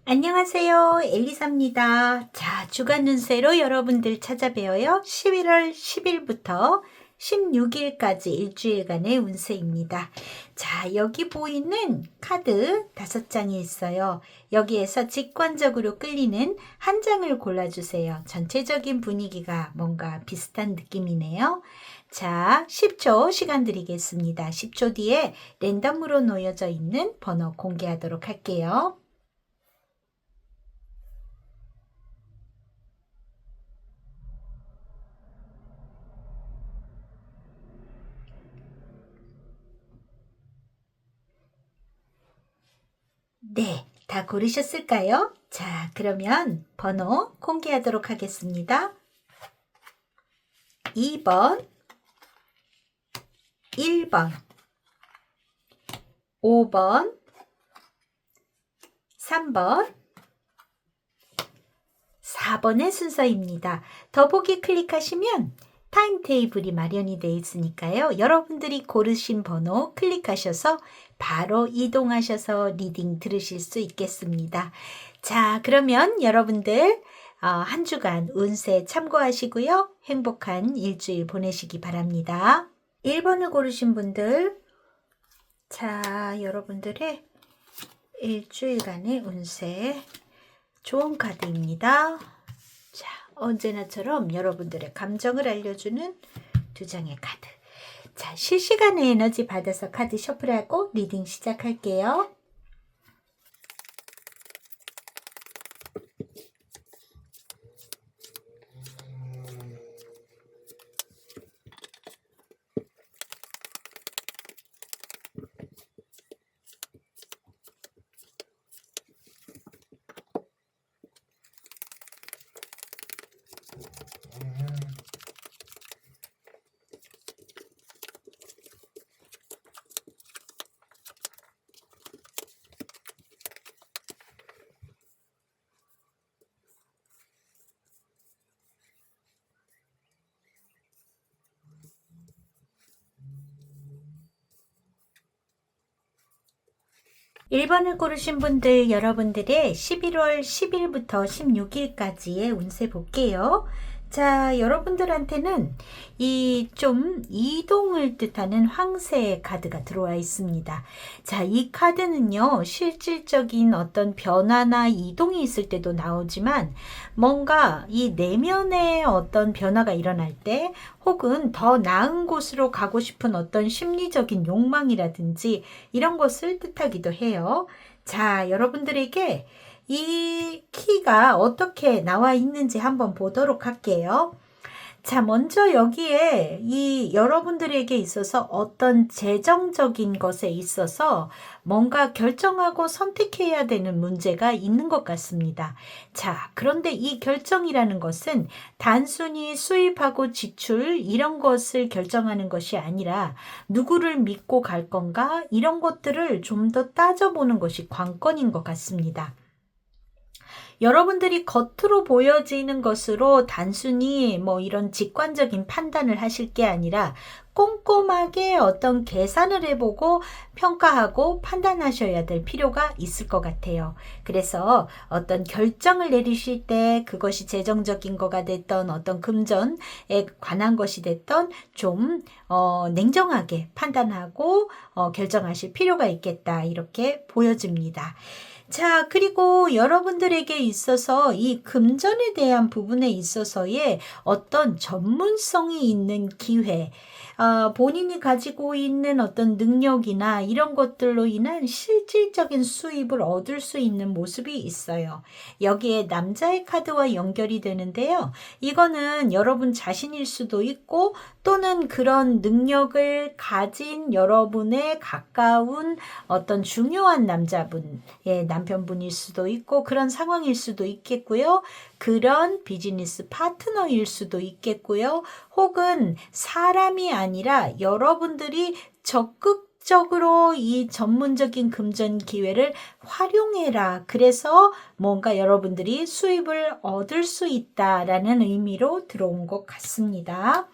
안녕하세요, 엘리사입니다. 자, 주간 운세로 여러분들 찾아뵈어요. 11월 10일부터 16일까지 일주일간의 운세입니다. 자, 여기 보이는 카드 5장이 있어요. 여기에서 직관적으로 끌리는 한 장을 골라주세요. 전체적인 분위기가 뭔가 비슷한 느낌이네요. 자, 10초 시간 드리겠습니다. 10초 뒤에 랜덤으로 놓여져 있는 번호 공개하도록 할게요. 네, 다 고르셨을까요? 자, 그러면 번호 공개하도록 하겠습니다. 2번, 1번, 5번, 3번, 4번의 순서입니다. 더보기 클릭하시면 타임테이블이 마련이 되어 있으니까요. 여러분들이 고르신 번호 클릭하셔서 바로 이동하셔서 리딩 들으실 수 있겠습니다. 자, 그러면 여러분들 한 주간 운세 참고하시고요. 행복한 일주일 보내시기 바랍니다. 1번을 고르신 분들, 자, 여러분들의 일주일간의 운세 좋은 카드입니다. 자, 언제나처럼 여러분들의 감정을 알려주는 2장의 카드. 자, 실시간의 에너지 받아서 카드 셔플하고 리딩 시작할게요. 일 번을 고르신 분들, 여러분들의 11월 10일부터 16일까지의 운세 볼게요. 자, 여러분들한테는 이 좀 이동을 뜻하는 황새의 카드가 들어와 있습니다. 자, 이 카드는요, 실질적인 어떤 변화나 이동이 있을 때도 나오지만 뭔가 이 내면의 어떤 변화가 일어날 때 혹은 더 나은 곳으로 가고 싶은 어떤 심리적인 욕망이라든지 이런 것을 뜻하기도 해요. 자, 여러분들에게 이 키가 어떻게 나와 있는지 한번 보도록 할게요. 자, 먼저 여기에 이 여러분들에게 있어서 어떤 재정적인 것에 있어서 뭔가 결정하고 선택해야 되는 문제가 있는 것 같습니다. 자, 그런데 이 결정이라는 것은 단순히 수입하고 지출 이런 것을 결정하는 것이 아니라 누구를 믿고 갈 건가 이런 것들을 좀 더 따져보는 것이 관건인 것 같습니다. 여러분들이 겉으로 보여지는 것으로 단순히 뭐 이런 직관적인 판단을 하실 게 아니라 꼼꼼하게 어떤 계산을 해보고 평가하고 판단하셔야 될 필요가 있을 것 같아요. 그래서 어떤 결정을 내리실 때 그것이 재정적인 거가 됐던 어떤 금전에 관한 것이 됐던 좀 냉정하게 판단하고 결정하실 필요가 있겠다 이렇게 보여집니다. 자, 그리고 여러분들에게 있어서 이 금전에 대한 부분에 있어서의 어떤 전문성이 있는 기회, 본인이 가지고 있는 어떤 능력이나 이런 것들로 인한 실질적인 수입을 얻을 수 있는 모습이 있어요. 여기에 남자의 카드와 연결이 되는데요. 이거는 여러분 자신일 수도 있고 또는 그런 능력을 가진 여러분의 가까운 어떤 중요한 남자분의 남편분일 수도 있고 그런 상황일 수도 있겠고요. 그런 비즈니스 파트너일 수도 있겠고요. 혹은 사람이 아니라 여러분들이 적극적으로 이 전문적인 금전 기회를 활용해라. 그래서 뭔가 여러분들이 수입을 얻을 수 있다라는 의미로 들어온 것 같습니다.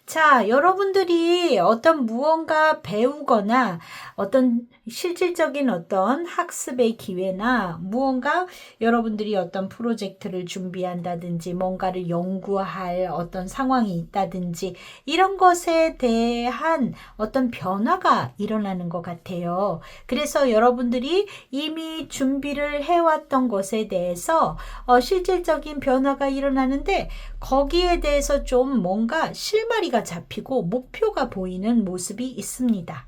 자, 여러분들이 어떤 무언가 배우거나 어떤 실질적인 어떤 학습의 기회나 무언가 여러분들이 어떤 프로젝트를 준비한다든지 뭔가를 연구할 어떤 상황이 있다든지 이런 것에 대한 어떤 변화가 일어나는 것 같아요. 그래서 여러분들이 이미 준비를 해왔던 것에 대해서 실질적인 변화가 일어나는데 거기에 대해서 좀 뭔가 실마리가 잡히고 목표가 보이는 모습이 있습니다.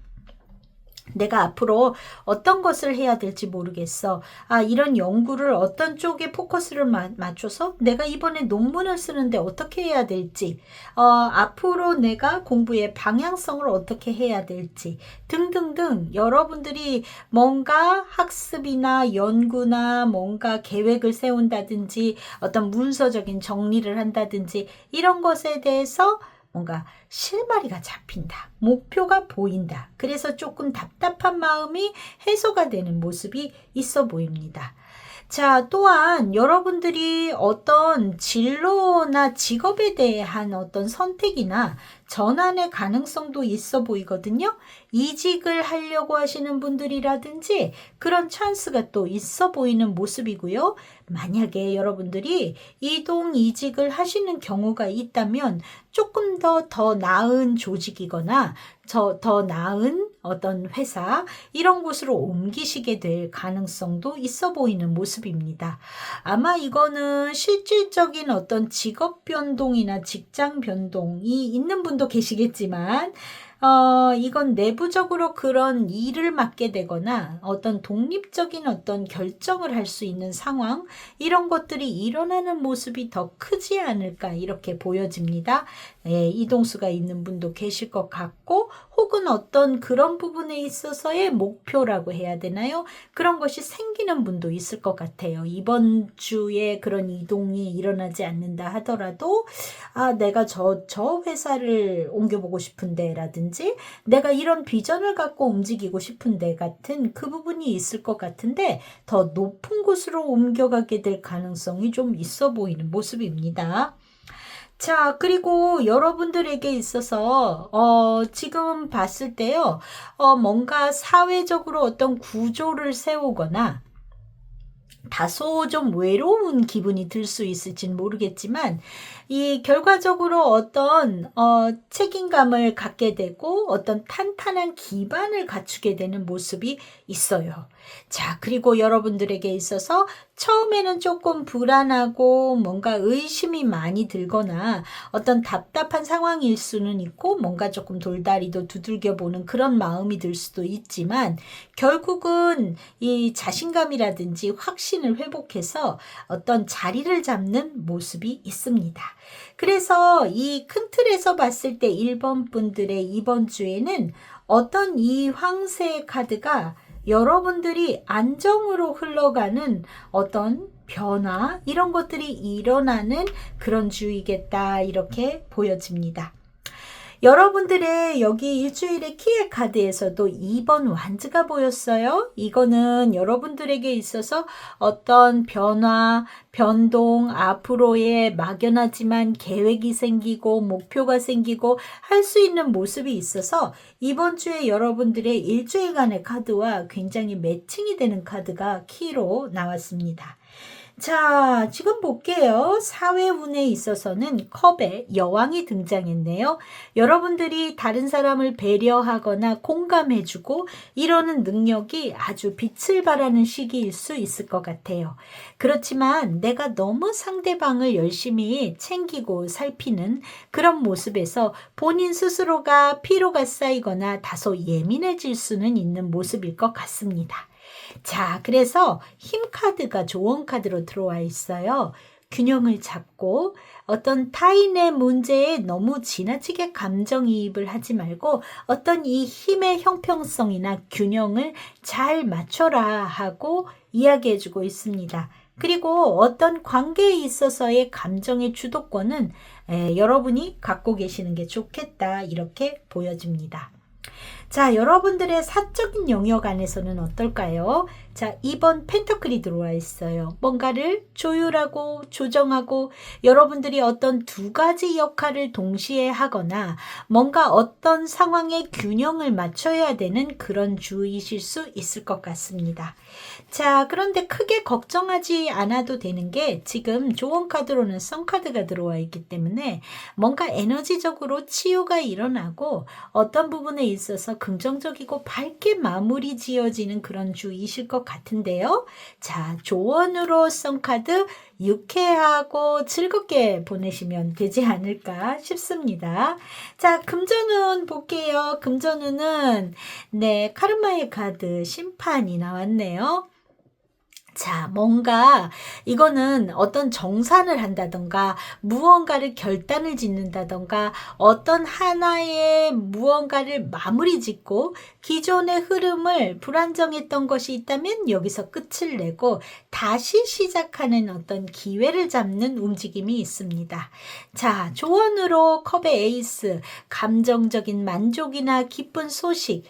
내가 앞으로 어떤 것을 해야 될지 모르겠어. 이런 연구를 어떤 쪽에 포커스를 맞춰서 내가 이번에 논문을 쓰는데 어떻게 해야 될지, 앞으로 내가 공부의 방향성을 어떻게 해야 될지 등등등 여러분들이 뭔가 학습이나 연구나 뭔가 계획을 세운다든지 어떤 문서적인 정리를 한다든지 이런 것에 대해서 뭔가 실마리가 잡힌다. 목표가 보인다. 그래서 조금 답답한 마음이 해소가 되는 모습이 있어 보입니다. 자, 또한 여러분들이 어떤 진로나 직업에 대한 어떤 선택이나 전환의 가능성도 있어 보이거든요. 이직을 하려고 하시는 분들이라든지 그런 찬스가 또 있어 보이는 모습이고요. 만약에 여러분들이 이동 이직을 하시는 경우가 있다면 조금 더 나은 조직이거나 더 나은 어떤 회사 이런 곳으로 옮기시게 될 가능성도 있어 보이는 모습입니다. 아마 이거는 실질적인 어떤 직업 변동이나 직장 변동이 있는 분도 계시겠지만 이건 내부적으로 그런 일을 맡게 되거나 어떤 독립적인 어떤 결정을 할 수 있는 상황 이런 것들이 일어나는 모습이 더 크지 않을까 이렇게 보여집니다. 이동수가 있는 분도 계실 것 같고 혹은 어떤 그런 부분에 있어서의 목표라고 해야 되나요? 그런 것이 생기는 분도 있을 것 같아요. 이번 주에 그런 이동이 일어나지 않는다 하더라도 내가 저 회사를 옮겨보고 싶은데 라든지 내가 이런 비전을 갖고 움직이고 싶은데 같은 그 부분이 있을 것 같은데 더 높은 곳으로 옮겨가게 될 가능성이 좀 있어 보이는 모습입니다. 자, 그리고 여러분들에게 있어서 지금 봤을 때요. 뭔가 사회적으로 어떤 구조를 세우거나 다소 좀 외로운 기분이 들 수 있을지는 모르겠지만 이 결과적으로 어떤 책임감을 갖게 되고 어떤 탄탄한 기반을 갖추게 되는 모습이 있어요. 자, 그리고 여러분들에게 있어서 처음에는 조금 불안하고 뭔가 의심이 많이 들거나 어떤 답답한 상황일 수는 있고 뭔가 조금 돌다리도 두들겨 보는 그런 마음이 들 수도 있지만 결국은 이 자신감이라든지 확신을 회복해서 어떤 자리를 잡는 모습이 있습니다. 그래서 이 큰 틀에서 봤을 때 1번 분들의 이번 주에는 어떤 이 황새 카드가 여러분들이 안정으로 흘러가는 어떤 변화 이런 것들이 일어나는 그런 주이겠다 이렇게 보여집니다. 여러분들의 여기 일주일의 키의 카드에서도 2번 완즈가 보였어요. 이거는 여러분들에게 있어서 어떤 변화, 변동, 앞으로의 막연하지만 계획이 생기고 목표가 생기고 할 수 있는 모습이 있어서 이번 주에 여러분들의 일주일간의 카드와 굉장히 매칭이 되는 카드가 키로 나왔습니다. 자, 지금 볼게요. 사회운에 있어서는 컵에 여왕이 등장했네요. 여러분들이 다른 사람을 배려하거나 공감해주고 이러는 능력이 아주 빛을 발하는 시기일 수 있을 것 같아요. 그렇지만 내가 너무 상대방을 열심히 챙기고 살피는 그런 모습에서 본인 스스로가 피로가 쌓이거나 다소 예민해질 수는 있는 모습일 것 같습니다. 자, 그래서 힘 카드가 조언 카드로 들어와 있어요. 균형을 잡고 어떤 타인의 문제에 너무 지나치게 감정이입을 하지 말고 어떤 이 힘의 형평성이나 균형을 잘 맞춰라 하고 이야기해주고 있습니다. 그리고 어떤 관계에 있어서의 감정의 주도권은 여러분이 갖고 계시는 게 좋겠다 이렇게 보여집니다. 자, 여러분들의 사적인 영역 안에서는 어떨까요? 자, 2번 펜터클이 들어와 있어요. 뭔가를 조율하고 조정하고 여러분들이 어떤 두 가지 역할을 동시에 하거나 뭔가 어떤 상황에 균형을 맞춰야 되는 그런 주이실 수 있을 것 같습니다. 자, 그런데 크게 걱정하지 않아도 되는 게 지금 조언 카드로는 선 카드가 들어와 있기 때문에 뭔가 에너지적으로 치유가 일어나고 어떤 부분에 있어서 긍정적이고 밝게 마무리 지어지는 그런 주이실 것 같은데요. 자, 조언으로 선 카드 유쾌하고 즐겁게 보내시면 되지 않을까 싶습니다. 자, 금전운 볼게요. 금전운은 카르마의 카드 심판이 나왔네요. 자, 뭔가 이거는 어떤 정산을 한다던가 무언가를 결단을 짓는다던가 어떤 하나의 무언가를 마무리 짓고 기존의 흐름을 불안정했던 것이 있다면 여기서 끝을 내고 다시 시작하는 어떤 기회를 잡는 움직임이 있습니다. 자, 조언으로 컵의 에이스, 감정적인 만족이나 기쁜 소식,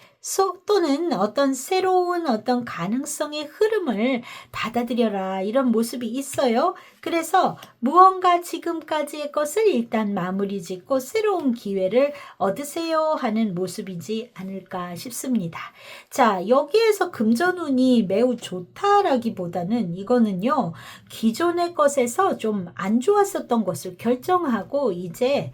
또는 어떤 새로운 어떤 가능성의 흐름을 받아들여라 이런 모습이 있어요. 그래서 무언가 지금까지의 것을 일단 마무리 짓고 새로운 기회를 얻으세요 하는 모습이지 않을까 싶습니다. 자, 여기에서 금전운이 매우 좋다라기보다는 이거는요, 기존의 것에서 좀 안 좋았었던 것을 결정하고 이제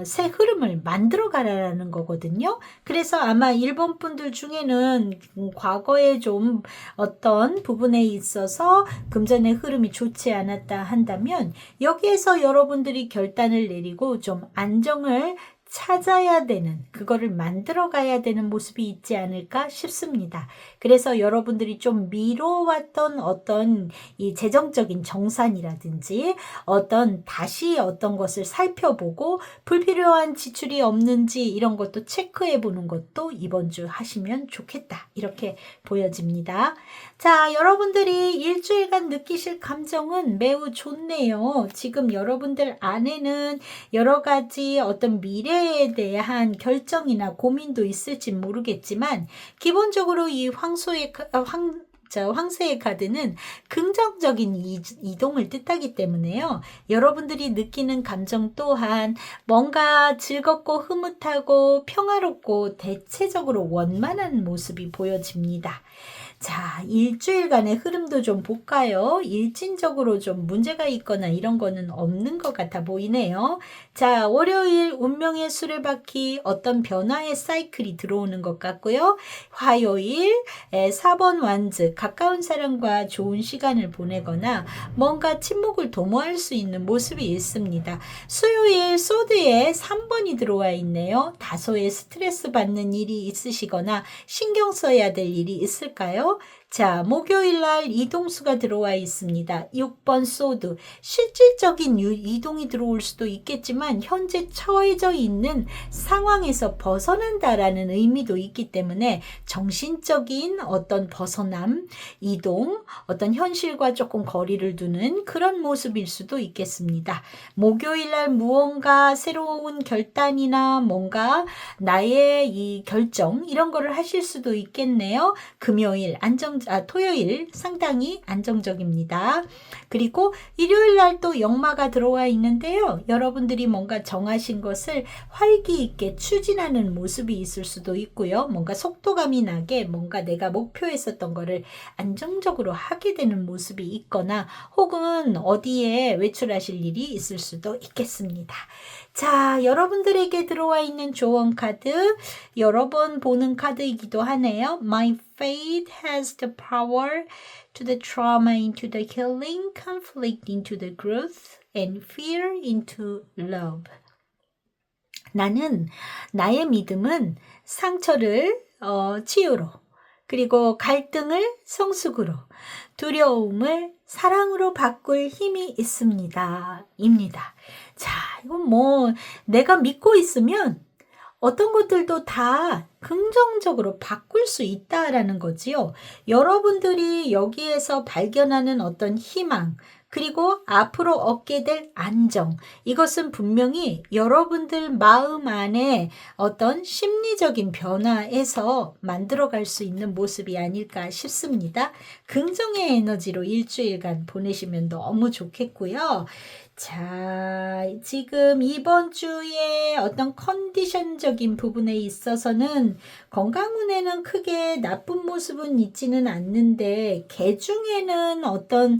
새 흐름을 만들어 가라라는 거거든요. 그래서 아마 일본 분들 중에는 과거에 좀 어떤 부분에 있어서 금전의 흐름이 좋지 않았다 한다면 여기에서 여러분들이 결단을 내리고 좀 안정을 찾아야 되는, 그거를 만들어 가야 되는 모습이 있지 않을까 싶습니다. 그래서 여러분들이 좀 미뤄왔던 어떤 이 재정적인 정산이라든지 다시 어떤 것을 살펴보고 불필요한 지출이 없는지 이런 것도 체크해 보는 것도 이번 주 하시면 좋겠다. 이렇게 보여집니다. 자, 여러분들이 일주일간 느끼실 감정은 매우 좋네요. 지금 여러분들 안에는 여러 가지 어떤 미래에 대한 결정이나 고민도 있을지 모르겠지만 기본적으로 이 황새의 카드는 긍정적인 이동을 뜻하기 때문에요. 여러분들이 느끼는 감정 또한 뭔가 즐겁고 흐뭇하고 평화롭고 대체적으로 원만한 모습이 보여집니다. 자, 일주일간의 흐름도 좀 볼까요? 일진적으로 좀 문제가 있거나 이런 거는 없는 것 같아 보이네요. 자, 월요일 운명의 수레바퀴 어떤 변화의 사이클이 들어오는 것 같고요. 화요일 4번 완즈 가까운 사람과 좋은 시간을 보내거나 뭔가 친목을 도모할 수 있는 모습이 있습니다. 수요일 소드에 3번이 들어와 있네요. 다소의 스트레스 받는 일이 있으시거나 신경 써야 될 일이 있을까요? 자, 목요일 날 이동수가 들어와 있습니다. 6번 소드. 실질적인 이동이 들어올 수도 있겠지만 현재 처해져 있는 상황에서 벗어난다라는 의미도 있기 때문에 정신적인 어떤 벗어남, 이동, 어떤 현실과 조금 거리를 두는 그런 모습일 수도 있겠습니다. 목요일 날 무언가 새로운 결단이나 뭔가 나의 이 결정 이런 거를 하실 수도 있겠네요. 금요일 안정 토요일 상당히 안정적입니다. 그리고 일요일 날 또 역마가 들어와 있는데요. 여러분들이 뭔가 정하신 것을 활기 있게 추진하는 모습이 있을 수도 있고요. 뭔가 속도감이 나게 뭔가 내가 목표했었던 거를 안정적으로 하게 되는 모습이 있거나 혹은 어디에 외출하실 일이 있을 수도 있겠습니다. 자, 여러분들에게 들어와 있는 조언 카드 여러 번 보는 카드이기도 하네요. My faith has the power to the trauma into the healing, conflict into the growth, and fear into love. 나는 나의 믿음은 상처를 치유로, 그리고 갈등을 성숙으로, 두려움을 사랑으로 바꿀 힘이 있습니다. 입니다. 자, 이건 뭐 내가 믿고 있으면 어떤 것들도 다 긍정적으로 바꿀 수 있다라는 거지요. 여러분들이 여기에서 발견하는 어떤 희망, 그리고 앞으로 얻게 될 안정, 이것은 분명히 여러분들 마음 안에 어떤 심리적인 변화에서 만들어갈 수 있는 모습이 아닐까 싶습니다. 긍정의 에너지로 일주일간 보내시면 너무 좋겠고요. 자, 지금 이번 주에 어떤 컨디션적인 부분에 있어서는 건강운에는 크게 나쁜 모습은 있지는 않는데 개중에는 어떤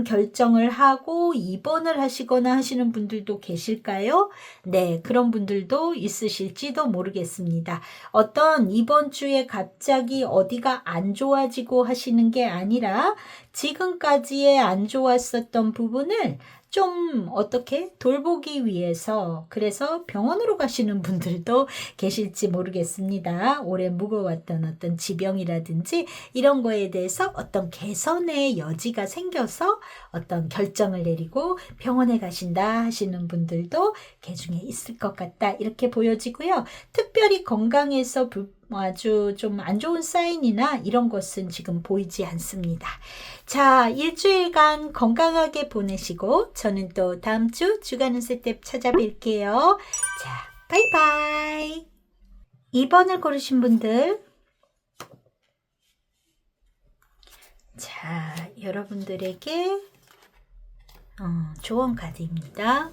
결정을 하고 입원을 하시거나 하시는 분들도 계실까요? 네, 그런 분들도 있으실지도 모르겠습니다. 어떤 이번 주에 갑자기 어디가 안 좋아지고 하시는 게 아니라 지금까지의 안 좋았었던 부분을 좀 어떻게 돌보기 위해서 그래서 병원으로 가시는 분들도 계실지 모르겠습니다. 오래 묵어왔던 어떤 지병이라든지 이런 거에 대해서 어떤 개선의 여지가 생겨서 어떤 결정을 내리고 병원에 가신다 하시는 분들도 개중에 있을 것 같다 이렇게 보여지고요. 특별히 건강에서 아주 좀 안 좋은 사인이나 이런 것은 지금 보이지 않습니다. 자, 일주일간 건강하게 보내시고 저는 또 다음 주 주간 운세탭 찾아뵐게요. 자, 바이바이. 2번을 고르신 분들, 자, 여러분들에게 조언 카드입니다.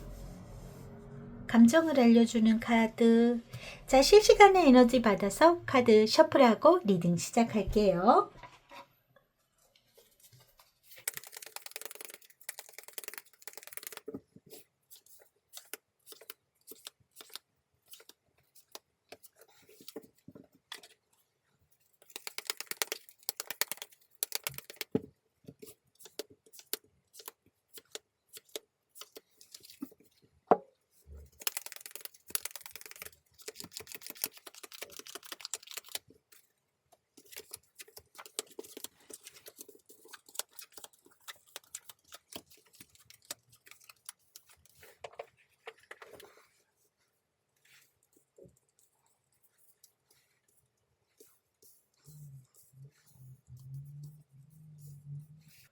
감정을 알려주는 카드. 자, 실시간의 에너지 받아서 카드 셔플하고 리딩 시작할게요.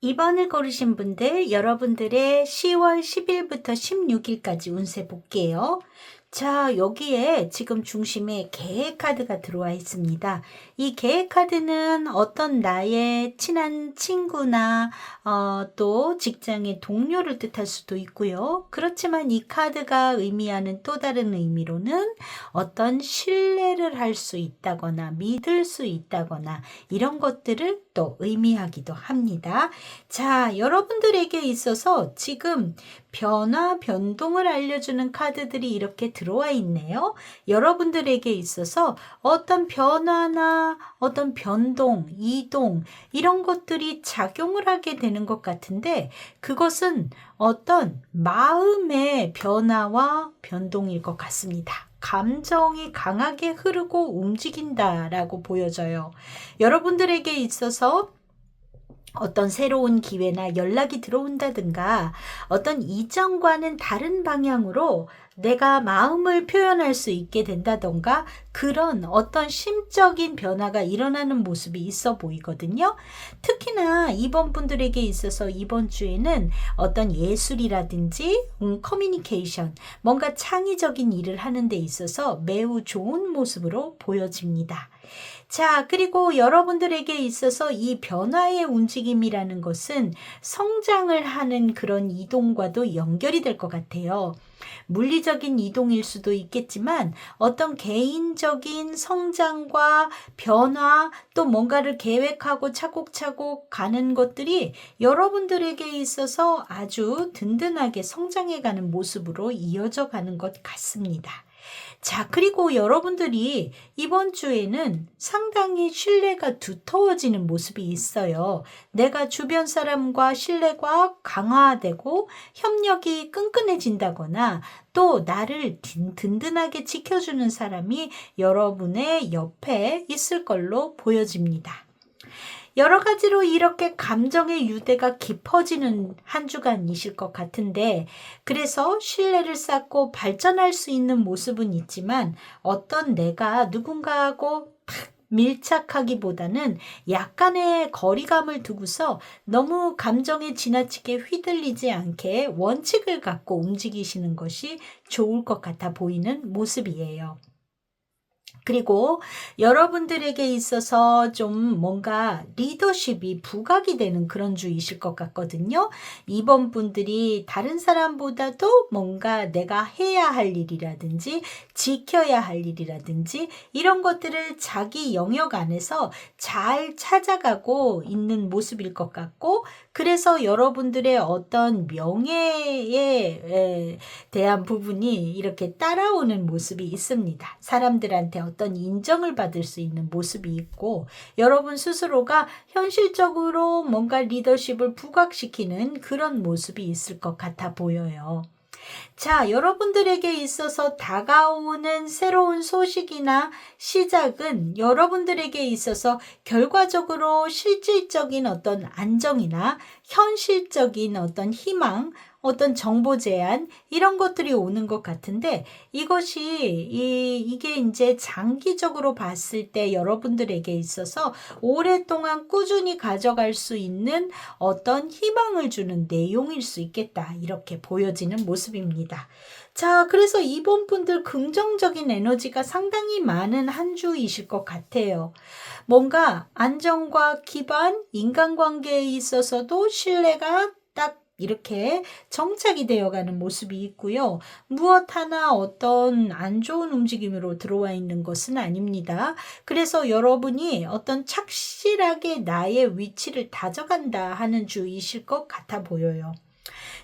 (2번을) 고르신 분들, 여러분들의 10월 10일부터 16일까지 운세 볼게요. 자, 여기에 지금 중심에 계획 카드가 들어와 있습니다. 이 계획 카드는 어떤 나의 친한 친구나 또 직장의 동료를 뜻할 수도 있고요. 그렇지만 이 카드가 의미하는 또 다른 의미로는 어떤 신뢰를 할 수 있다거나 믿을 수 있다거나 이런 것들을 또 의미하기도 합니다. 자, 여러분들에게 있어서 지금 변화, 변동을 알려주는 카드들이 이렇게 들어와 있네요. 여러분들에게 있어서 어떤 변화나 어떤 변동, 이동 이런 것들이 작용을 하게 되는 것 같은데 그것은 어떤 마음의 변화와 변동일 것 같습니다. 감정이 강하게 흐르고 움직인다라고 보여져요. 여러분들에게 있어서 어떤 새로운 기회나 연락이 들어온다든가 어떤 이전과는 다른 방향으로 내가 마음을 표현할 수 있게 된다던가 그런 어떤 심적인 변화가 일어나는 모습이 있어 보이거든요. 특히나 이번 분들에게 있어서 이번 주에는 어떤 예술이라든지 커뮤니케이션, 뭔가 창의적인 일을 하는 데 있어서 매우 좋은 모습으로 보여집니다. 자, 그리고 여러분들에게 있어서 이 변화의 움직임이라는 것은 성장을 하는 그런 이동과도 연결이 될 것 같아요. 물리적인 이동일 수도 있겠지만 어떤 개인적인 성장과 변화 또 뭔가를 계획하고 차곡차곡 가는 것들이 여러분들에게 있어서 아주 든든하게 성장해가는 모습으로 이어져 가는 것 같습니다. 자, 그리고 여러분들이 이번 주에는 상당히 신뢰가 두터워지는 모습이 있어요. 내가 주변 사람과 신뢰가 강화되고 협력이 끈끈해진다거나 또 나를 든든하게 지켜주는 사람이 여러분의 옆에 있을 걸로 보여집니다. 여러 가지로 이렇게 감정의 유대가 깊어지는 한 주간이실 것 같은데 그래서 신뢰를 쌓고 발전할 수 있는 모습은 있지만 어떤 내가 누군가하고 밀착하기보다는 약간의 거리감을 두고서 너무 감정에 지나치게 휘둘리지 않게 원칙을 갖고 움직이시는 것이 좋을 것 같아 보이는 모습이에요. 그리고 여러분들에게 있어서 좀 뭔가 리더십이 부각이 되는 그런 주이실 것 같거든요. 이번 분들이 다른 사람보다도 뭔가 내가 해야 할 일이라든지 지켜야 할 일이라든지 이런 것들을 자기 영역 안에서 잘 찾아가고 있는 모습일 것 같고 그래서 여러분들의 어떤 명예에 대한 부분이 이렇게 따라오는 모습이 있습니다. 사람들한테 어떤 인정을 받을 수 있는 모습이 있고 여러분 스스로가 현실적으로 뭔가 리더십을 부각시키는 그런 모습이 있을 것 같아 보여요. 자, 여러분들에게 있어서 다가오는 새로운 소식이나 시작은 여러분들에게 있어서 결과적으로 실질적인 어떤 안정이나 현실적인 어떤 희망, 어떤 정보 제안 이런 것들이 오는 것 같은데 이게 이제 장기적으로 봤을 때 여러분들에게 있어서 오랫동안 꾸준히 가져갈 수 있는 어떤 희망을 주는 내용일 수 있겠다 이렇게 보여지는 모습입니다. 자, 그래서 이번 분들 긍정적인 에너지가 상당히 많은 한 주이실 것 같아요. 뭔가 안정과 기반, 인간관계에 있어서도 신뢰가 딱 이렇게 정착이 되어가는 모습이 있고요. 무엇 하나 어떤 안 좋은 움직임으로 들어와 있는 것은 아닙니다. 그래서 여러분이 어떤 착실하게 나의 위치를 다져간다 하는 주이실 것 같아 보여요.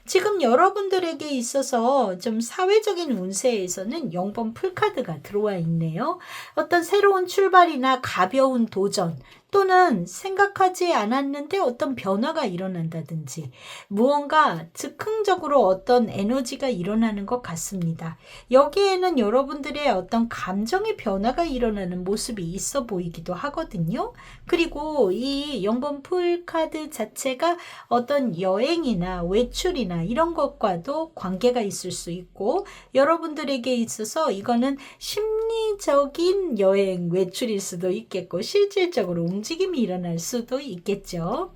지금 여러분들에게 있어서 좀 사회적인 운세에서는 0번 풀카드가 들어와 있네요. 어떤 새로운 출발이나 가벼운 도전 또는 생각하지 않았는데 어떤 변화가 일어난다든지 무언가 즉흥적으로 어떤 에너지가 일어나는 것 같습니다. 여기에는 여러분들의 어떤 감정의 변화가 일어나는 모습이 있어 보이기도 하거든요. 그리고 이 0번 풀카드 자체가 어떤 여행이나 외출이나 이런 것과도 관계가 있을 수 있고 여러분들에게 있어서 이거는 심리적인 여행, 외출일 수도 있겠고 실질적으로 움직임이 일어날 수도 있겠죠.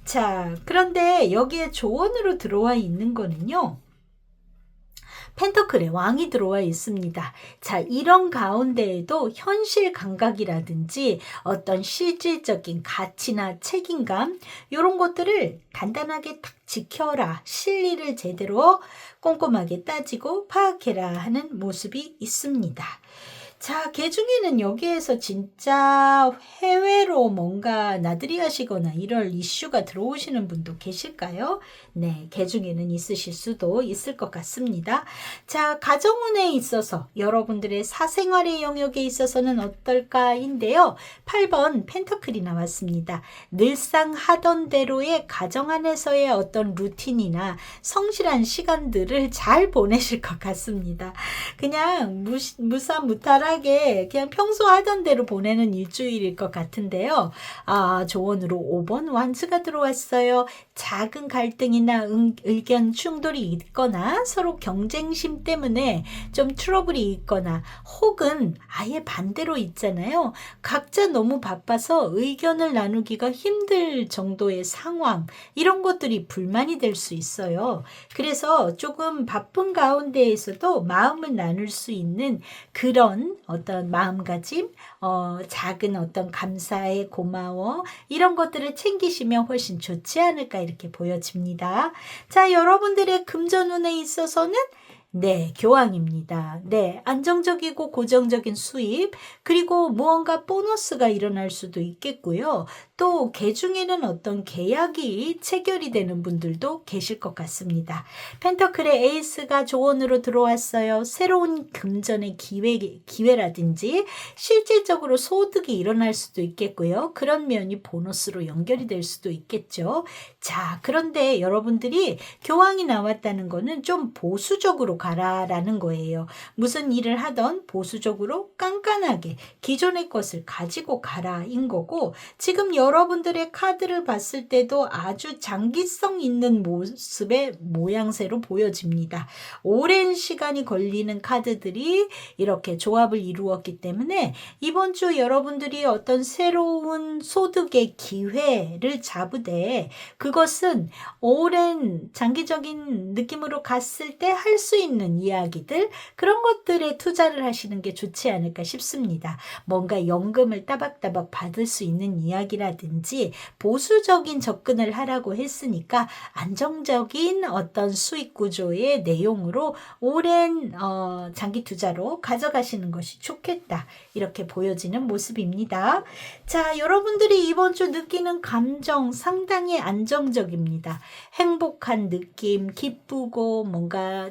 자, 그런데 여기에 조언으로 들어와 있는 거는요. 펜터클의 왕이 들어와 있습니다. 자, 이런 가운데에도 현실 감각이라든지 어떤 실질적인 가치나 책임감 이런 것들을 단단하게 딱 지켜라. 실리를 제대로 꼼꼼하게 따지고 파악해라 하는 모습이 있습니다. 자, 개중에는 여기에서 진짜 해외로 뭔가 나들이 하시거나 이럴 이슈가 들어오시는 분도 계실까요? 네, 개중에는 있으실 수도 있을 것 같습니다. 자, 가정운에 있어서 여러분들의 사생활의 영역에 있어서는 어떨까인데요. 8번 펜터클이 나왔습니다. 늘상 하던 대로의 가정 안에서의 어떤 루틴이나 성실한 시간들을 잘 보내실 것 같습니다. 그냥 무사무탈하게 그냥 평소 하던 대로 보내는 일주일일 것 같은데요. 조언으로 5번 완수가 들어왔어요. 작은 갈등이나 의견 충돌이 있거나 서로 경쟁심 때문에 좀 트러블이 있거나 혹은 아예 반대로 있잖아요. 각자 너무 바빠서 의견을 나누기가 힘들 정도의 상황 이런 것들이 불만이 될 수 있어요. 그래서 조금 바쁜 가운데에서도 마음을 나눌 수 있는 그런 어떤 마음가짐, 작은 어떤 감사의 고마워 이런 것들을 챙기시면 훨씬 좋지 않을까 이렇게 보여집니다. 자, 여러분들의 금전운에 있어서는 네, 교황입니다. 네, 안정적이고 고정적인 수입, 그리고 무언가 보너스가 일어날 수도 있겠고요. 또 개중에는 어떤 계약이 체결이 되는 분들도 계실 것 같습니다. 펜터클의 에이스가 조언으로 들어왔어요. 새로운 금전의 기회라든지 실질적으로 소득이 일어날 수도 있겠고요. 그런 면이 보너스로 연결이 될 수도 있겠죠. 자, 그런데 여러분들이 교황이 나왔다는 거는 좀 보수적으로 가라라는 거예요. 무슨 일을 하던 보수적으로 깐깐하게 기존의 것을 가지고 가라인 거고, 지금 여러분들의 카드를 봤을 때도 아주 장기성 있는 모습의 모양새로 보여집니다. 오랜 시간이 걸리는 카드들이 이렇게 조합을 이루었기 때문에 이번 주 여러분들이 어떤 새로운 소득의 기회를 잡으되, 그것은 오랜 장기적인 느낌으로 갔을 때 할 수 있는 이야기들, 그런 것들에 투자를 하시는 게 좋지 않을까 싶습니다. 뭔가 연금을 따박따박 받을 수 있는 이야기라든지 보수적인 접근을 하라고 했으니까 안정적인 어떤 수익 구조의 내용으로 오랜 장기 투자로 가져가시는 것이 좋겠다 이렇게 보여지는 모습입니다. 자, 여러분들이 이번 주 느끼는 감정 상당히 안정적입니다. 행복한 느낌, 기쁘고 뭔가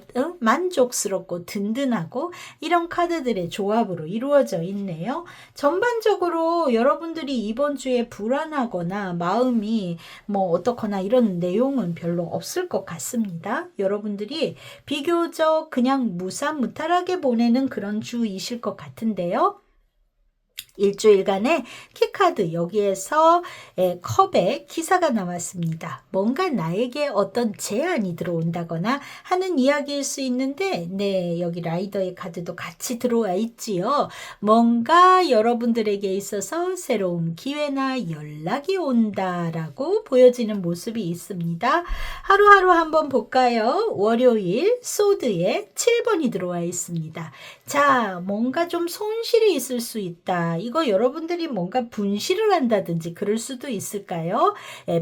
만족스럽고 든든하고 이런 카드들의 조합으로 이루어져 있네요. 전반적으로 여러분들이 이번 주에 불안하거나 마음이 뭐 어떻거나 이런 내용은 별로 없을 것 같습니다. 여러분들이 비교적 그냥 무사무탈하게 보내는 그런 주이실 것 같은데요. 일주일간의 키카드, 여기에서 컵에 기사가 나왔습니다. 뭔가 나에게 어떤 제안이 들어온다거나 하는 이야기일 수 있는데, 네, 여기 라이더의 카드도 같이 들어와 있지요. 뭔가 여러분들에게 있어서 새로운 기회나 연락이 온다라고 보여지는 모습이 있습니다. 하루하루 한번 볼까요? 월요일 소드에 7번이 들어와 있습니다. 자, 뭔가 좀 손실이 있을 수 있다. 이거 여러분들이 뭔가 분실을 한다든지 그럴 수도 있을까요?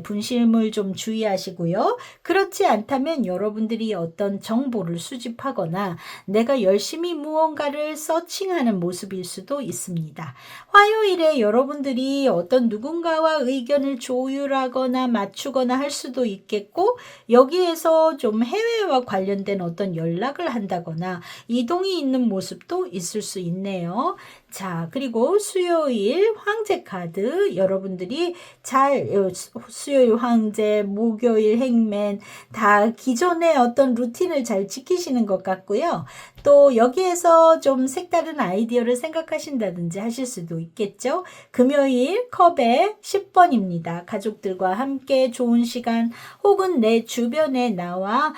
분실물 좀 주의하시고요. 그렇지 않다면 여러분들이 어떤 정보를 수집하거나 내가 열심히 무언가를 서칭하는 모습일 수도 있습니다. 화요일에 여러분들이 어떤 누군가와 의견을 조율하거나 맞추거나 할 수도 있겠고, 여기에서 좀 해외와 관련된 어떤 연락을 한다거나 이동이 있는 모습도 있을 수 있네요. 자, 그리고 수요일 황제 카드, 여러분들이 수요일 황제, 목요일 행맨 다 기존의 어떤 루틴을 잘 지키시는 것 같고요. 또 여기에서 좀 색다른 아이디어를 생각하신다든지 하실 수도 있겠죠. 금요일 컵에 10번입니다. 가족들과 함께 좋은 시간, 혹은 내 주변에 나와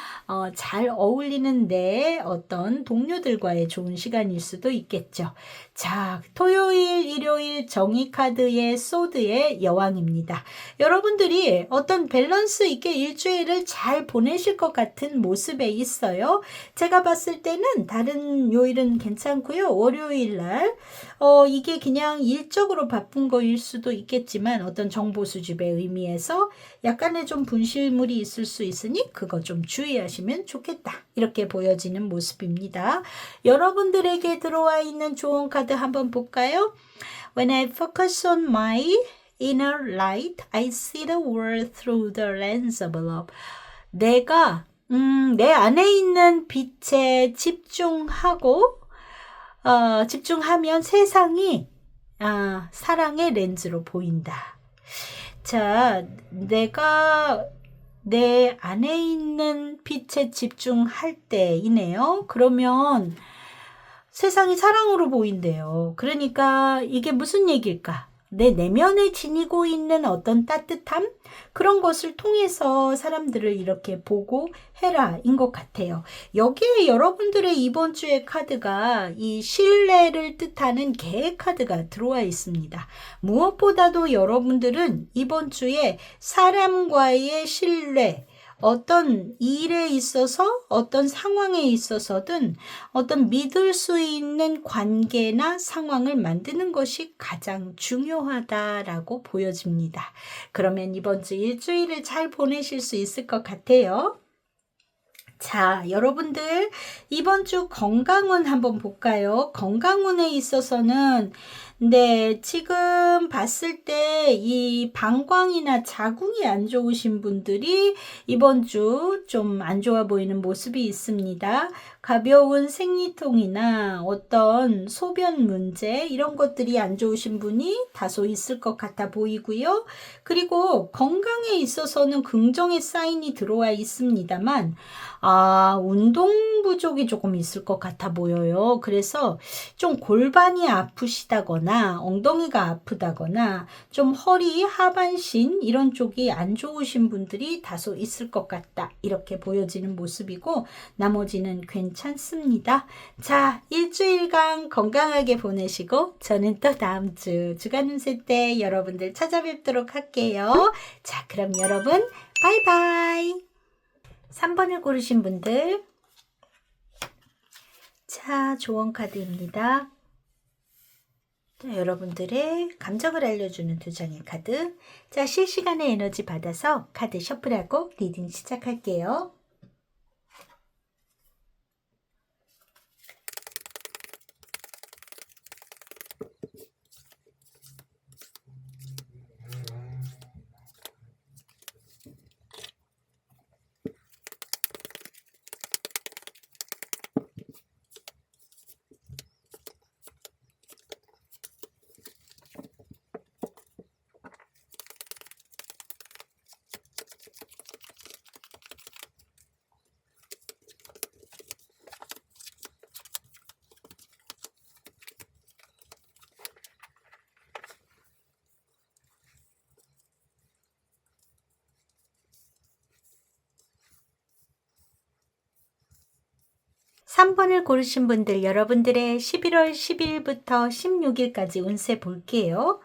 잘 어울리는 내 어떤 동료들과의 좋은 시간일 수도 있겠죠. 자, 토요일, 일요일 정의카드의 소드의 여왕입니다. 여러분들이 어떤 밸런스 있게 일주일을 잘 보내실 것 같은 모습에 있어요. 제가 봤을 때는 다른 요일은 괜찮고요. 월요일 날 이게 그냥 일적으로 바쁜 거일 수도 있겠지만 어떤 정보 수집의 의미에서 약간의 좀 분실물이 있을 수 있으니 그거 좀 주의하시면 좋겠다. 이렇게 보여지는 모습입니다. 여러분들에게 들어와 있는 좋은 카드 한번 볼까요? When I focus on my inner light, I see the world through the lens of love. 내가 내 안에 있는 빛에 집중하면 세상이 사랑의 렌즈로 보인다. 자, 내가 내 안에 있는 빛에 집중할 때이네요. 그러면 세상이 사랑으로 보인대요. 그러니까 이게 무슨 얘기일까? 내 내면에 지니고 있는 어떤 따뜻함? 그런 것을 통해서 사람들을 이렇게 보고 해라 인 것 같아요. 여기에 여러분들의 이번 주의 카드가 이 신뢰를 뜻하는 계획 카드가 들어와 있습니다. 무엇보다도 여러분들은 이번 주에 사람과의 신뢰, 어떤 일에 있어서 어떤 상황에 있어서든 어떤 믿을 수 있는 관계나 상황을 만드는 것이 가장 중요하다라고 보여집니다. 그러면 이번 주 일주일을 잘 보내실 수 있을 것 같아요. 자, 여러분들 이번 주 건강운 한번 볼까요? 건강운에 있어서는 지금 봤을 때 이 방광이나 자궁이 안 좋으신 분들이 이번 주 좀 안 좋아 보이는 모습이 있습니다. 가벼운 생리통이나 어떤 소변 문제 이런 것들이 안 좋으신 분이 다소 있을 것 같아 보이고요. 그리고 건강에 있어서는 긍정의 사인이 들어와 있습니다만 운동 부족이 조금 있을 것 같아 보여요. 그래서 좀 골반이 아프시다거나 엉덩이가 아프다거나 좀 허리, 하반신 이런 쪽이 안 좋으신 분들이 다소 있을 것 같다. 이렇게 보여지는 모습이고 나머지는 괜찮습니다. 자, 일주일간 건강하게 보내시고 저는 또 다음 주 주간 운세 때 여러분들 찾아뵙도록 할게요. 자, 그럼 여러분 바이바이. 3번을 고르신 분들, 자, 조언 카드입니다. 자, 여러분들의 감정을 알려주는 두 장의 카드. 자, 실시간의 에너지 받아서 카드 셔플하고 리딩 시작할게요. 삼 번을 고르신 분들, 여러분들의 11월 10일부터 16일까지 운세 볼게요.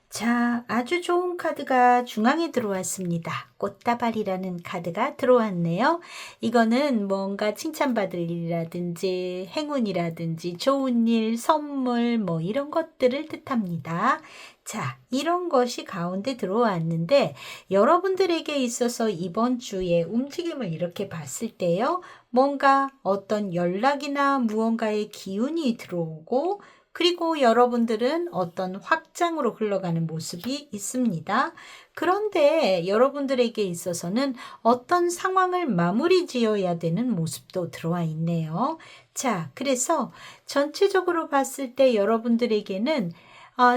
자, 아주 좋은 카드가 중앙에 들어왔습니다. 꽃다발이라는 카드가 들어왔네요. 이거는 뭔가 칭찬받을 일이라든지 행운이라든지 좋은 일, 선물 뭐 이런 것들을 뜻합니다. 자, 이런 것이 가운데 들어왔는데 여러분들에게 있어서 이번 주에 움직임을 이렇게 봤을 때요. 뭔가 어떤 연락이나 무언가의 기운이 들어오고 그리고 여러분들은 어떤 확장으로 흘러가는 모습이 있습니다. 그런데 여러분들에게 있어서는 어떤 상황을 마무리 지어야 되는 모습도 들어와 있네요. 자, 그래서 전체적으로 봤을 때 여러분들에게는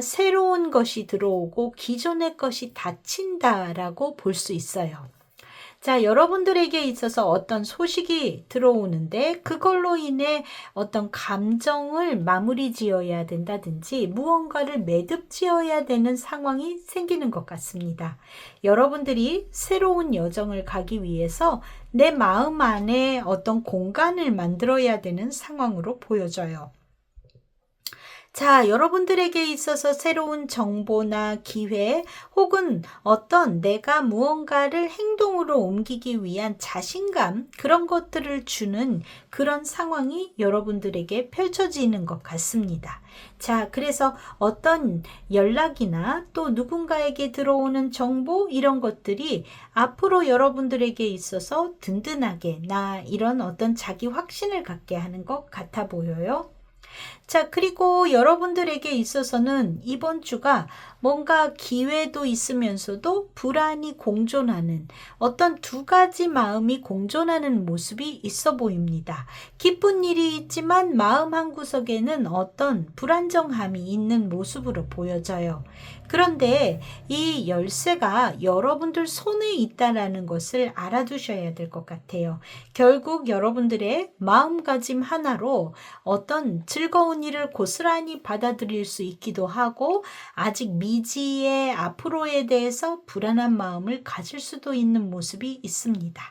새로운 것이 들어오고 기존의 것이 닫힌다라고 볼 수 있어요. 자, 여러분들에게 있어서 어떤 소식이 들어오는데 그걸로 인해 어떤 감정을 마무리 지어야 된다든지 무언가를 매듭 지어야 되는 상황이 생기는 것 같습니다. 여러분들이 새로운 여정을 가기 위해서 내 마음 안에 어떤 공간을 만들어야 되는 상황으로 보여져요. 자, 여러분들에게 있어서 새로운 정보나 기회 혹은 어떤 내가 무언가를 행동으로 옮기기 위한 자신감 그런 것들을 주는 그런 상황이 여러분들에게 펼쳐지는 것 같습니다. 자, 그래서 어떤 연락이나 또 누군가에게 들어오는 정보 이런 것들이 앞으로 여러분들에게 있어서 든든하게 나 이런 어떤 자기 확신을 갖게 하는 것 같아 보여요. 자, 그리고 여러분들에게 있어서는 이번 주가 뭔가 기회도 있으면서도 불안이 공존하는 어떤 두 가지 마음이 공존하는 모습이 있어 보입니다. 기쁜 일이 있지만 마음 한구석에는 어떤 불안정함이 있는 모습으로 보여져요. 그런데 이 열쇠가 여러분들 손에 있다라는 것을 알아두셔야 될 것 같아요. 결국 여러분들의 마음가짐 하나로 어떤 즐거운 일을 고스란히 받아들일 수 있기도 하고 아직 미지의 앞으로에 대해서 불안한 마음을 가질 수도 있는 모습이 있습니다.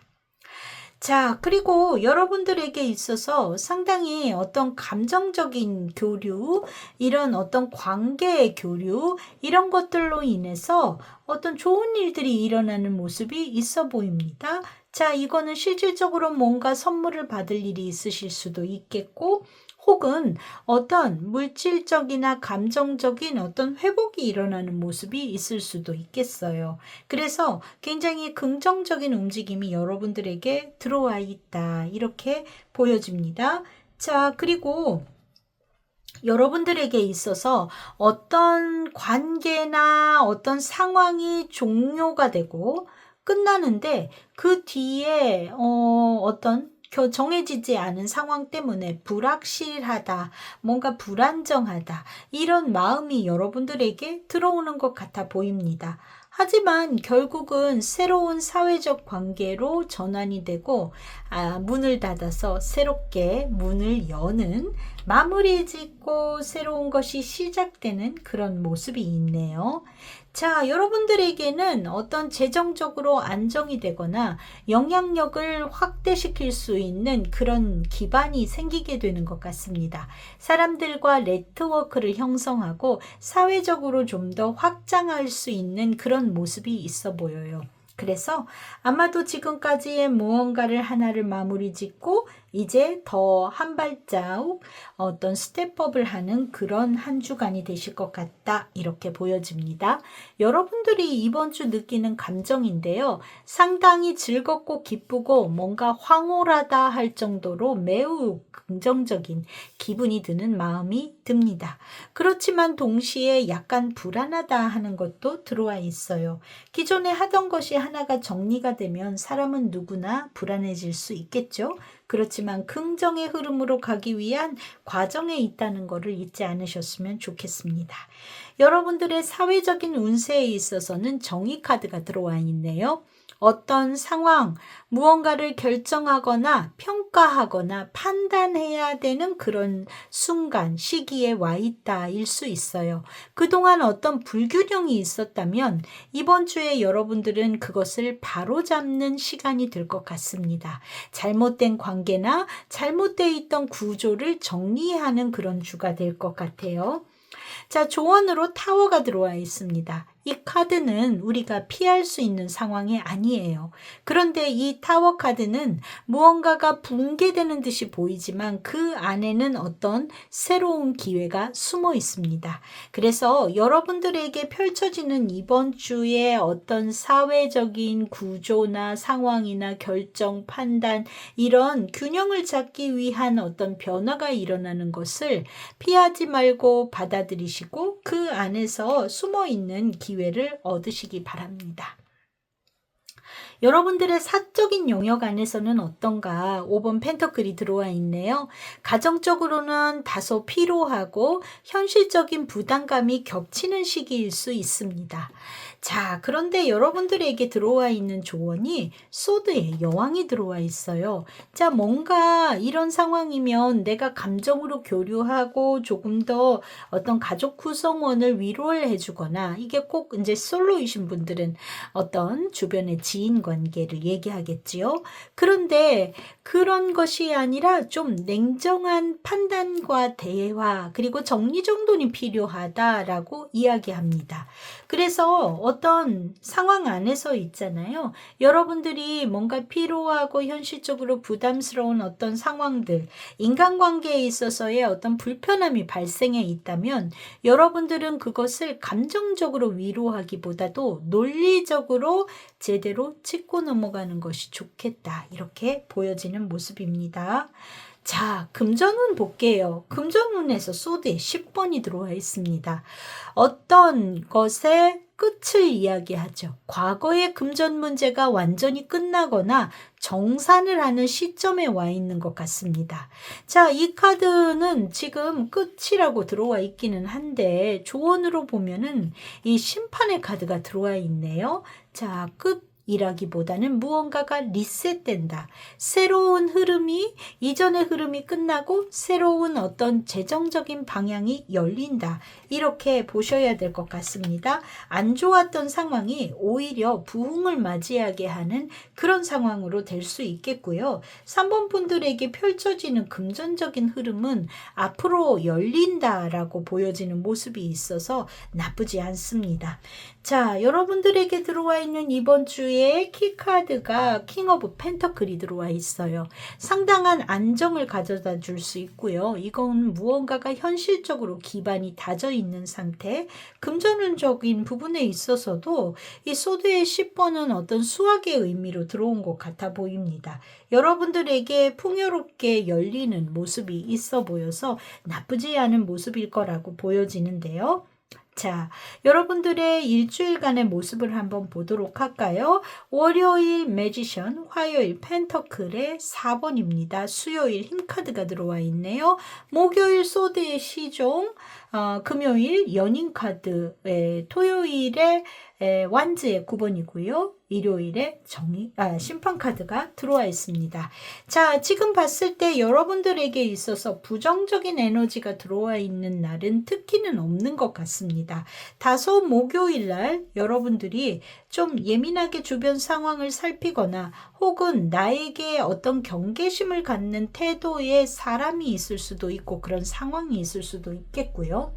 자, 그리고 여러분들에게 있어서 상당히 어떤 감정적인 교류, 이런 어떤 관계의 교류, 이런 것들로 인해서 어떤 좋은 일들이 일어나는 모습이 있어 보입니다. 자, 이거는 실질적으로 뭔가 선물을 받을 일이 있으실 수도 있겠고, 혹은 어떤 물질적이나 감정적인 어떤 회복이 일어나는 모습이 있을 수도 있겠어요. 그래서 굉장히 긍정적인 움직임이 여러분들에게 들어와 있다. 이렇게 보여집니다. 자, 그리고 여러분들에게 있어서 어떤 관계나 어떤 상황이 종료가 되고 끝나는데 그 뒤에 어떤 정해지지 않은 상황 때문에 불확실하다, 뭔가 불안정하다, 이런 마음이 여러분들에게 들어오는 것 같아 보입니다. 하지만 결국은 새로운 사회적 관계로 전환이 되고 문을 닫아서 새롭게 문을 여는, 마무리 짓고 새로운 것이 시작되는 그런 모습이 있네요. 자, 여러분들에게는 어떤 재정적으로 안정이 되거나 영향력을 확대시킬 수 있는 그런 기반이 생기게 되는 것 같습니다. 사람들과 네트워크를 형성하고 사회적으로 좀 더 확장할 수 있는 그런 모습이 있어 보여요. 그래서 아마도 지금까지의 무언가를 하나를 마무리 짓고 이제 더 한 발자국 어떤 스텝업을 하는 그런 한 주간이 되실 것 같다. 이렇게 보여집니다. 여러분들이 이번 주 느끼는 감정인데요. 상당히 즐겁고 기쁘고 뭔가 황홀하다 할 정도로 매우 긍정적인 기분이 드는 마음이 듭니다. 그렇지만 동시에 약간 불안하다 하는 것도 들어와 있어요. 기존에 하던 것이 하나가 정리가 되면 사람은 누구나 불안해질 수 있겠죠. 그렇지만 긍정의 흐름으로 가기 위한 과정에 있다는 것을 잊지 않으셨으면 좋겠습니다. 여러분들의 사회적인 운세에 있어서는 정의 카드가 들어와 있네요. 어떤 상황, 무언가를 결정하거나 평가하거나 판단해야 되는 그런 순간, 시기에 와 있다일 수 있어요. 그동안 어떤 불균형이 있었다면 이번 주에 여러분들은 그것을 바로잡는 시간이 될 것 같습니다. 잘못된 관계나 잘못되어 있던 구조를 정리하는 그런 주가 될 것 같아요. 자, 조언으로 타워가 들어와 있습니다. 이 카드는 우리가 피할 수 있는 상황이 아니에요. 그런데 이 타워 카드는 무언가가 붕괴되는 듯이 보이지만 그 안에는 어떤 새로운 기회가 숨어 있습니다. 그래서 여러분들에게 펼쳐지는 이번 주에 어떤 사회적인 구조나 상황이나 결정, 판단, 이런 균형을 찾기 위한 어떤 변화가 일어나는 것을 피하지 말고 받아들이시고 그 안에서 숨어 있는 기회를 얻으시기 바랍니다. 여러분들의 사적인 영역 안에서는 어떤가? 5번 펜터클이 들어와 있네요. 가정적으로는 다소 피로하고 현실적인 부담감이 겹치는 시기일 수 있습니다. 자, 그런데 여러분들에게 들어와 있는 조언이 소드의 여왕이 들어와 있어요. 자, 뭔가 이런 상황이면 내가 감정으로 교류하고 조금 더 어떤 가족 구성원을 위로를 해주거나, 이게 꼭 이제 솔로이신 분들은 어떤 주변의 지인 관계를 얘기하겠지요. 그런데 그런 것이 아니라 좀 냉정한 판단과 대화, 그리고 정리정돈이 필요하다라고 이야기합니다. 그래서 어떤 상황 안에서 있잖아요. 여러분들이 뭔가 피로하고 현실적으로 부담스러운 어떤 상황들, 인간관계에 있어서의 어떤 불편함이 발생해 있다면 여러분들은 그것을 감정적으로 위로하기보다도 논리적으로 제대로 짚고 넘어가는 것이 좋겠다. 이렇게 보여지는 모습입니다. 자, 금전운 볼게요. 금전운에서 소드에 10번이 들어와 있습니다. 어떤 것의 끝을 이야기하죠. 과거의 금전 문제가 완전히 끝나거나 정산을 하는 시점에 와 있는 것 같습니다. 자, 이 카드는 지금 끝이라고 들어와 있기는 한데 조언으로 보면은 이 심판의 카드가 들어와 있네요. 자, 이라기보다는 무언가가 리셋된다. 새로운 흐름이, 이전의 흐름이 끝나고 새로운 어떤 재정적인 방향이 열린다. 이렇게 보셔야 될 것 같습니다. 안 좋았던 상황이 오히려 부흥을 맞이하게 하는 그런 상황으로 될 수 있겠고요. 3번 분들에게 펼쳐지는 금전적인 흐름은 앞으로 열린다라고 보여지는 모습이 있어서 나쁘지 않습니다. 자, 여러분들에게 들어와 있는 이번 주에 여기에 키카드가 킹 오브 펜터클이 들어와 있어요. 상당한 안정을 가져다 줄 수 있고요. 이건 무언가가 현실적으로 기반이 다져 있는 상태, 금전운적인 부분에 있어서도 이 소드의 10번은 어떤 수학의 의미로 들어온 것 같아 보입니다. 여러분들에게 풍요롭게 열리는 모습이 있어 보여서 나쁘지 않은 모습일 거라고 보여지는데요. 자, 여러분들의 일주일간의 모습을 한번 보도록 할까요? 월요일 매지션, 화요일 펜터클의 4번입니다. 수요일 힘카드가 들어와 있네요. 목요일 소드의 시종, 금요일 연인카드, 토요일에 완즈의 9번이고요. 일요일에 심판카드가 들어와 있습니다. 자, 지금 봤을 때 여러분들에게 있어서 부정적인 에너지가 들어와 있는 날은 특히는 없는 것 같습니다. 다소 목요일 날 여러분들이 좀 예민하게 주변 상황을 살피거나 혹은 나에게 어떤 경계심을 갖는 태도의 사람이 있을 수도 있고 그런 상황이 있을 수도 있겠고요.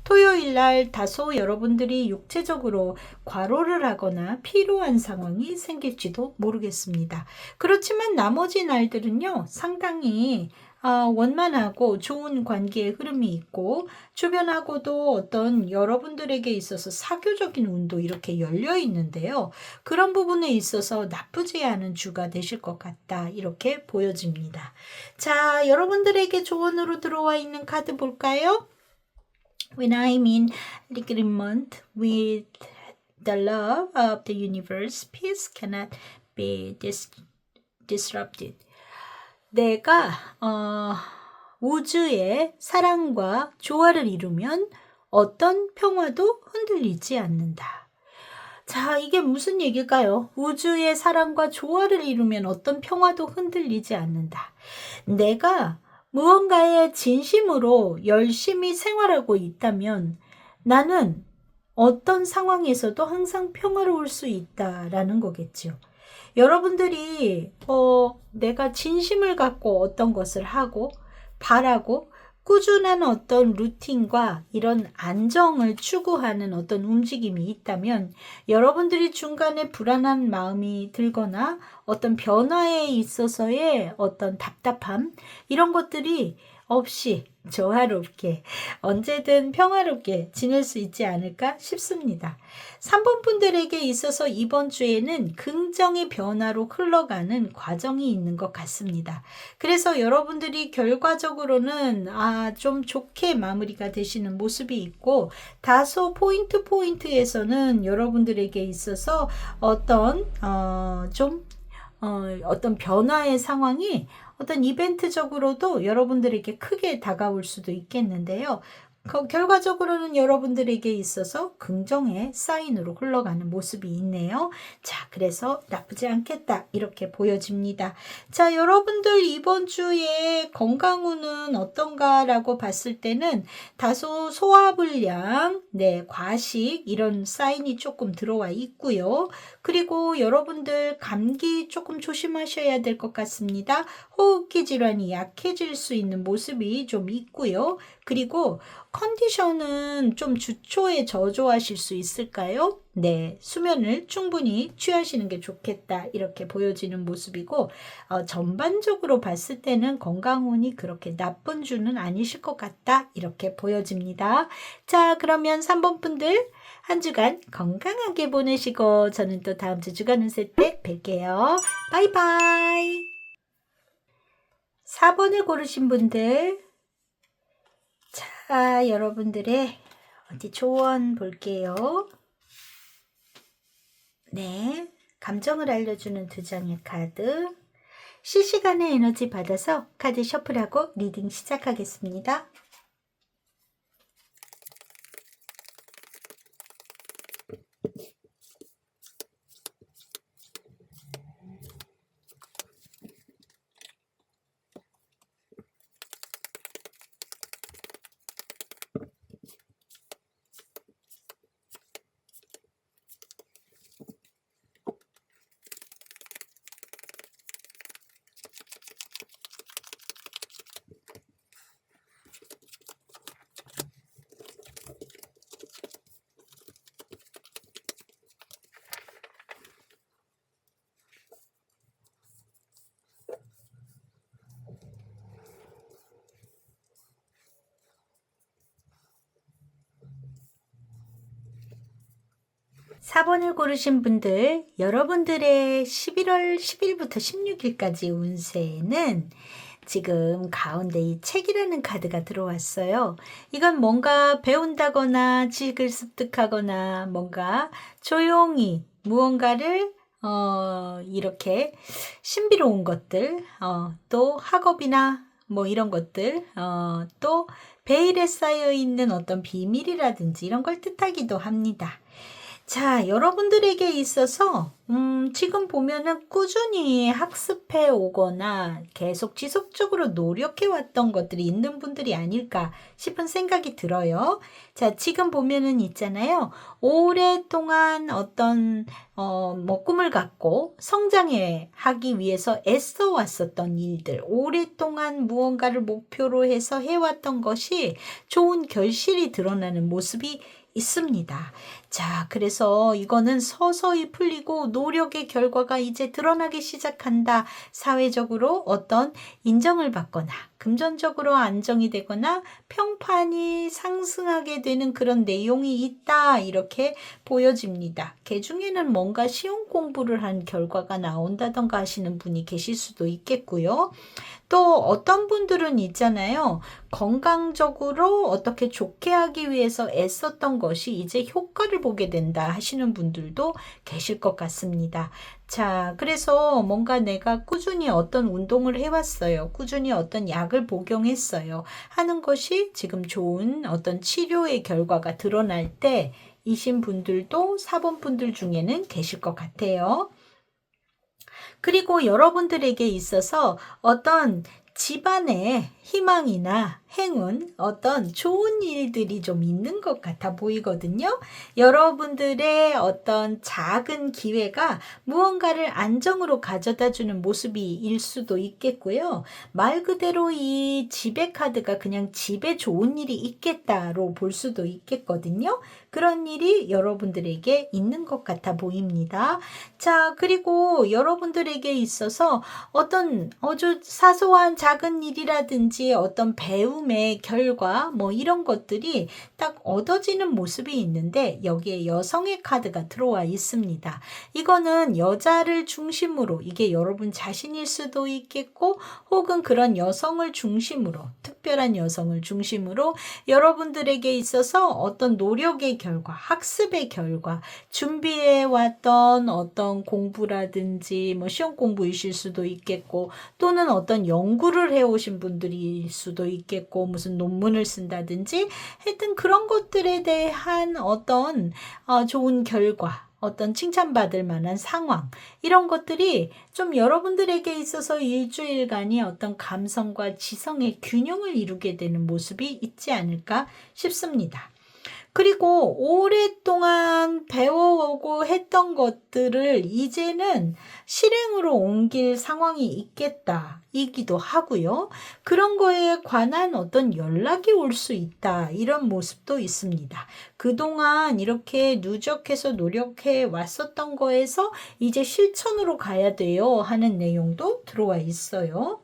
토요일 날 다소 여러분들이 육체적으로 과로를 하거나 피로한 상황이 생길지도 모르겠습니다. 그렇지만 나머지 날들은요, 상당히 원만하고 좋은 관계의 흐름이 있고 주변하고도 어떤 여러분들에게 있어서 사교적인 운도 이렇게 열려 있는데요. 그런 부분에 있어서 나쁘지 않은 주가 되실 것 같다. 이렇게 보여집니다. 자, 여러분들에게 조언으로 들어와 있는 카드 볼까요? When I'm in agreement with the law of the universe, peace cannot be disrupted. 내가 우주의 사랑과 조화를 이루면 어떤 평화도 흔들리지 않는다. 자, 이게 무슨 얘기일까요? 우주의 사랑과 조화를 이루면 어떤 평화도 흔들리지 않는다. 내가 무언가에 진심으로 열심히 생활하고 있다면 나는 어떤 상황에서도 항상 평화로울 수 있다라는 거겠죠. 여러분들이 내가 진심을 갖고 어떤 것을 하고 바라고 꾸준한 어떤 루틴과 이런 안정을 추구하는 어떤 움직임이 있다면 여러분들이 중간에 불안한 마음이 들거나 어떤 변화에 있어서의 어떤 답답함 이런 것들이 없이 조화롭게 언제든 평화롭게 지낼 수 있지 않을까 싶습니다. 3번 분들에게 있어서 이번 주에는 긍정의 변화로 흘러가는 과정이 있는 것 같습니다. 그래서 여러분들이 결과적으로는 좀 좋게 마무리가 되시는 모습이 있고 다소 포인트에서는 여러분들에게 있어서 어떤 어떤 변화의 상황이 어떤 이벤트적으로도 여러분들에게 크게 다가올 수도 있겠는데요. 결과적으로는 여러분들에게 있어서 긍정의 사인으로 흘러가는 모습이 있네요. 자, 그래서 나쁘지 않겠다 이렇게 보여집니다. 자, 여러분들 이번 주에 건강운은 어떤가라고 봤을 때는 다소 소화불량, 과식 이런 사인이 조금 들어와 있고요. 그리고 여러분들 감기 조금 조심하셔야 될 것 같습니다. 호흡기 질환이 약해질 수 있는 모습이 좀 있고요. 그리고 컨디션은 좀 주초에 저조하실 수 있을까요? 네, 수면을 충분히 취하시는 게 좋겠다 이렇게 보여지는 모습이고 전반적으로 봤을 때는 건강운이 그렇게 나쁜 주는 아니실 것 같다 이렇게 보여집니다. 자, 그러면 3번 분들 한 주간 건강하게 보내시고 저는 또 다음 주 주간 운세 때 뵐게요. 바이바이. 4번을 고르신 분들 자, 여러분들의 어디 조언 볼게요. 네, 감정을 알려주는 2장의 카드. 실시간의 에너지 받아서 카드 셔플하고 리딩 시작하겠습니다. 4번을 고르신 분들, 여러분들의 11월 10일부터 16일까지 운세는 지금 가운데 이 책이라는 카드가 들어왔어요. 이건 뭔가 배운다거나 지식을 습득하거나 뭔가 조용히 무언가를 이렇게 신비로운 것들, 또 학업이나 뭐 이런 것들, 또 베일에 쌓여 있는 어떤 비밀이라든지 이런 걸 뜻하기도 합니다. 자, 여러분들에게 있어서 지금 보면은 꾸준히 학습해 오거나 계속 지속적으로 노력해 왔던 것들이 있는 분들이 아닐까 싶은 생각이 들어요. 자, 지금 보면은 있잖아요. 오랫동안 어떤 뭐 꿈을 갖고 성장해 하기 위해서 애써 왔었던 일들, 오랫동안 무언가를 목표로 해서 해왔던 것이 좋은 결실이 드러나는 모습이 있습니다. 자, 그래서 이거는 서서히 풀리고 노력의 결과가 이제 드러나기 시작한다. 사회적으로 어떤 인정을 받거나 금전적으로 안정이 되거나 평판이 상승하게 되는 그런 내용이 있다. 이렇게 보여집니다. 그 중에는 뭔가 시험 공부를 한 결과가 나온다던가 하시는 분이 계실 수도 있겠고요. 또 어떤 분들은 있잖아요. 건강적으로 어떻게 좋게 하기 위해서 애썼던 것이 이제 효과를 보게 된다 하시는 분들도 계실 것 같습니다. 자, 그래서 뭔가 내가 꾸준히 어떤 운동을 해왔어요. 꾸준히 어떤 약을 복용했어요. 하는 것이 지금 좋은 어떤 치료의 결과가 드러날 때 이신 분들도 4번 분들 중에는 계실 것 같아요. 그리고 여러분들에게 있어서 어떤 집안의 희망이나 행운, 어떤 좋은 일들이 좀 있는 것 같아 보이거든요. 여러분들의 어떤 작은 기회가 무언가를 안정으로 가져다 주는 모습일 수도 있겠고요. 말 그대로 이 집의 카드가 그냥 집에 좋은 일이 있겠다로 볼 수도 있겠거든요. 그런 일이 여러분들에게 있는 것 같아 보입니다. 자, 그리고 여러분들에게 있어서 어떤 아주 사소한 작은 일이라든지 어떤 배움의 결과 뭐 이런 것들이 딱 얻어지는 모습이 있는데 여기에 여성의 카드가 들어와 있습니다. 이거는 여자를 중심으로 이게 여러분 자신일 수도 있겠고 혹은 그런 여성을 중심으로 특별한 여성을 중심으로 여러분들에게 있어서 어떤 노력의 결과, 학습의 결과, 준비해왔던 어떤 공부라든지 뭐 시험 공부이실 수도 있겠고 또는 어떤 연구를 해오신 분들일 수도 있겠고 무슨 논문을 쓴다든지 하여튼 그런 것들에 대한 어떤 좋은 결과 어떤 칭찬받을 만한 상황 이런 것들이 좀 여러분들에게 있어서 일주일간이 어떤 감성과 지성의 균형을 이루게 되는 모습이 있지 않을까 싶습니다. 그리고 오랫동안 배워오고 했던 것들을 이제는 실행으로 옮길 상황이 있겠다. 이기도 하고요. 그런 거에 관한 어떤 연락이 올 수 있다. 이런 모습도 있습니다. 그동안 이렇게 누적해서 노력해 왔었던 거에서 이제 실천으로 가야 돼요. 하는 내용도 들어와 있어요.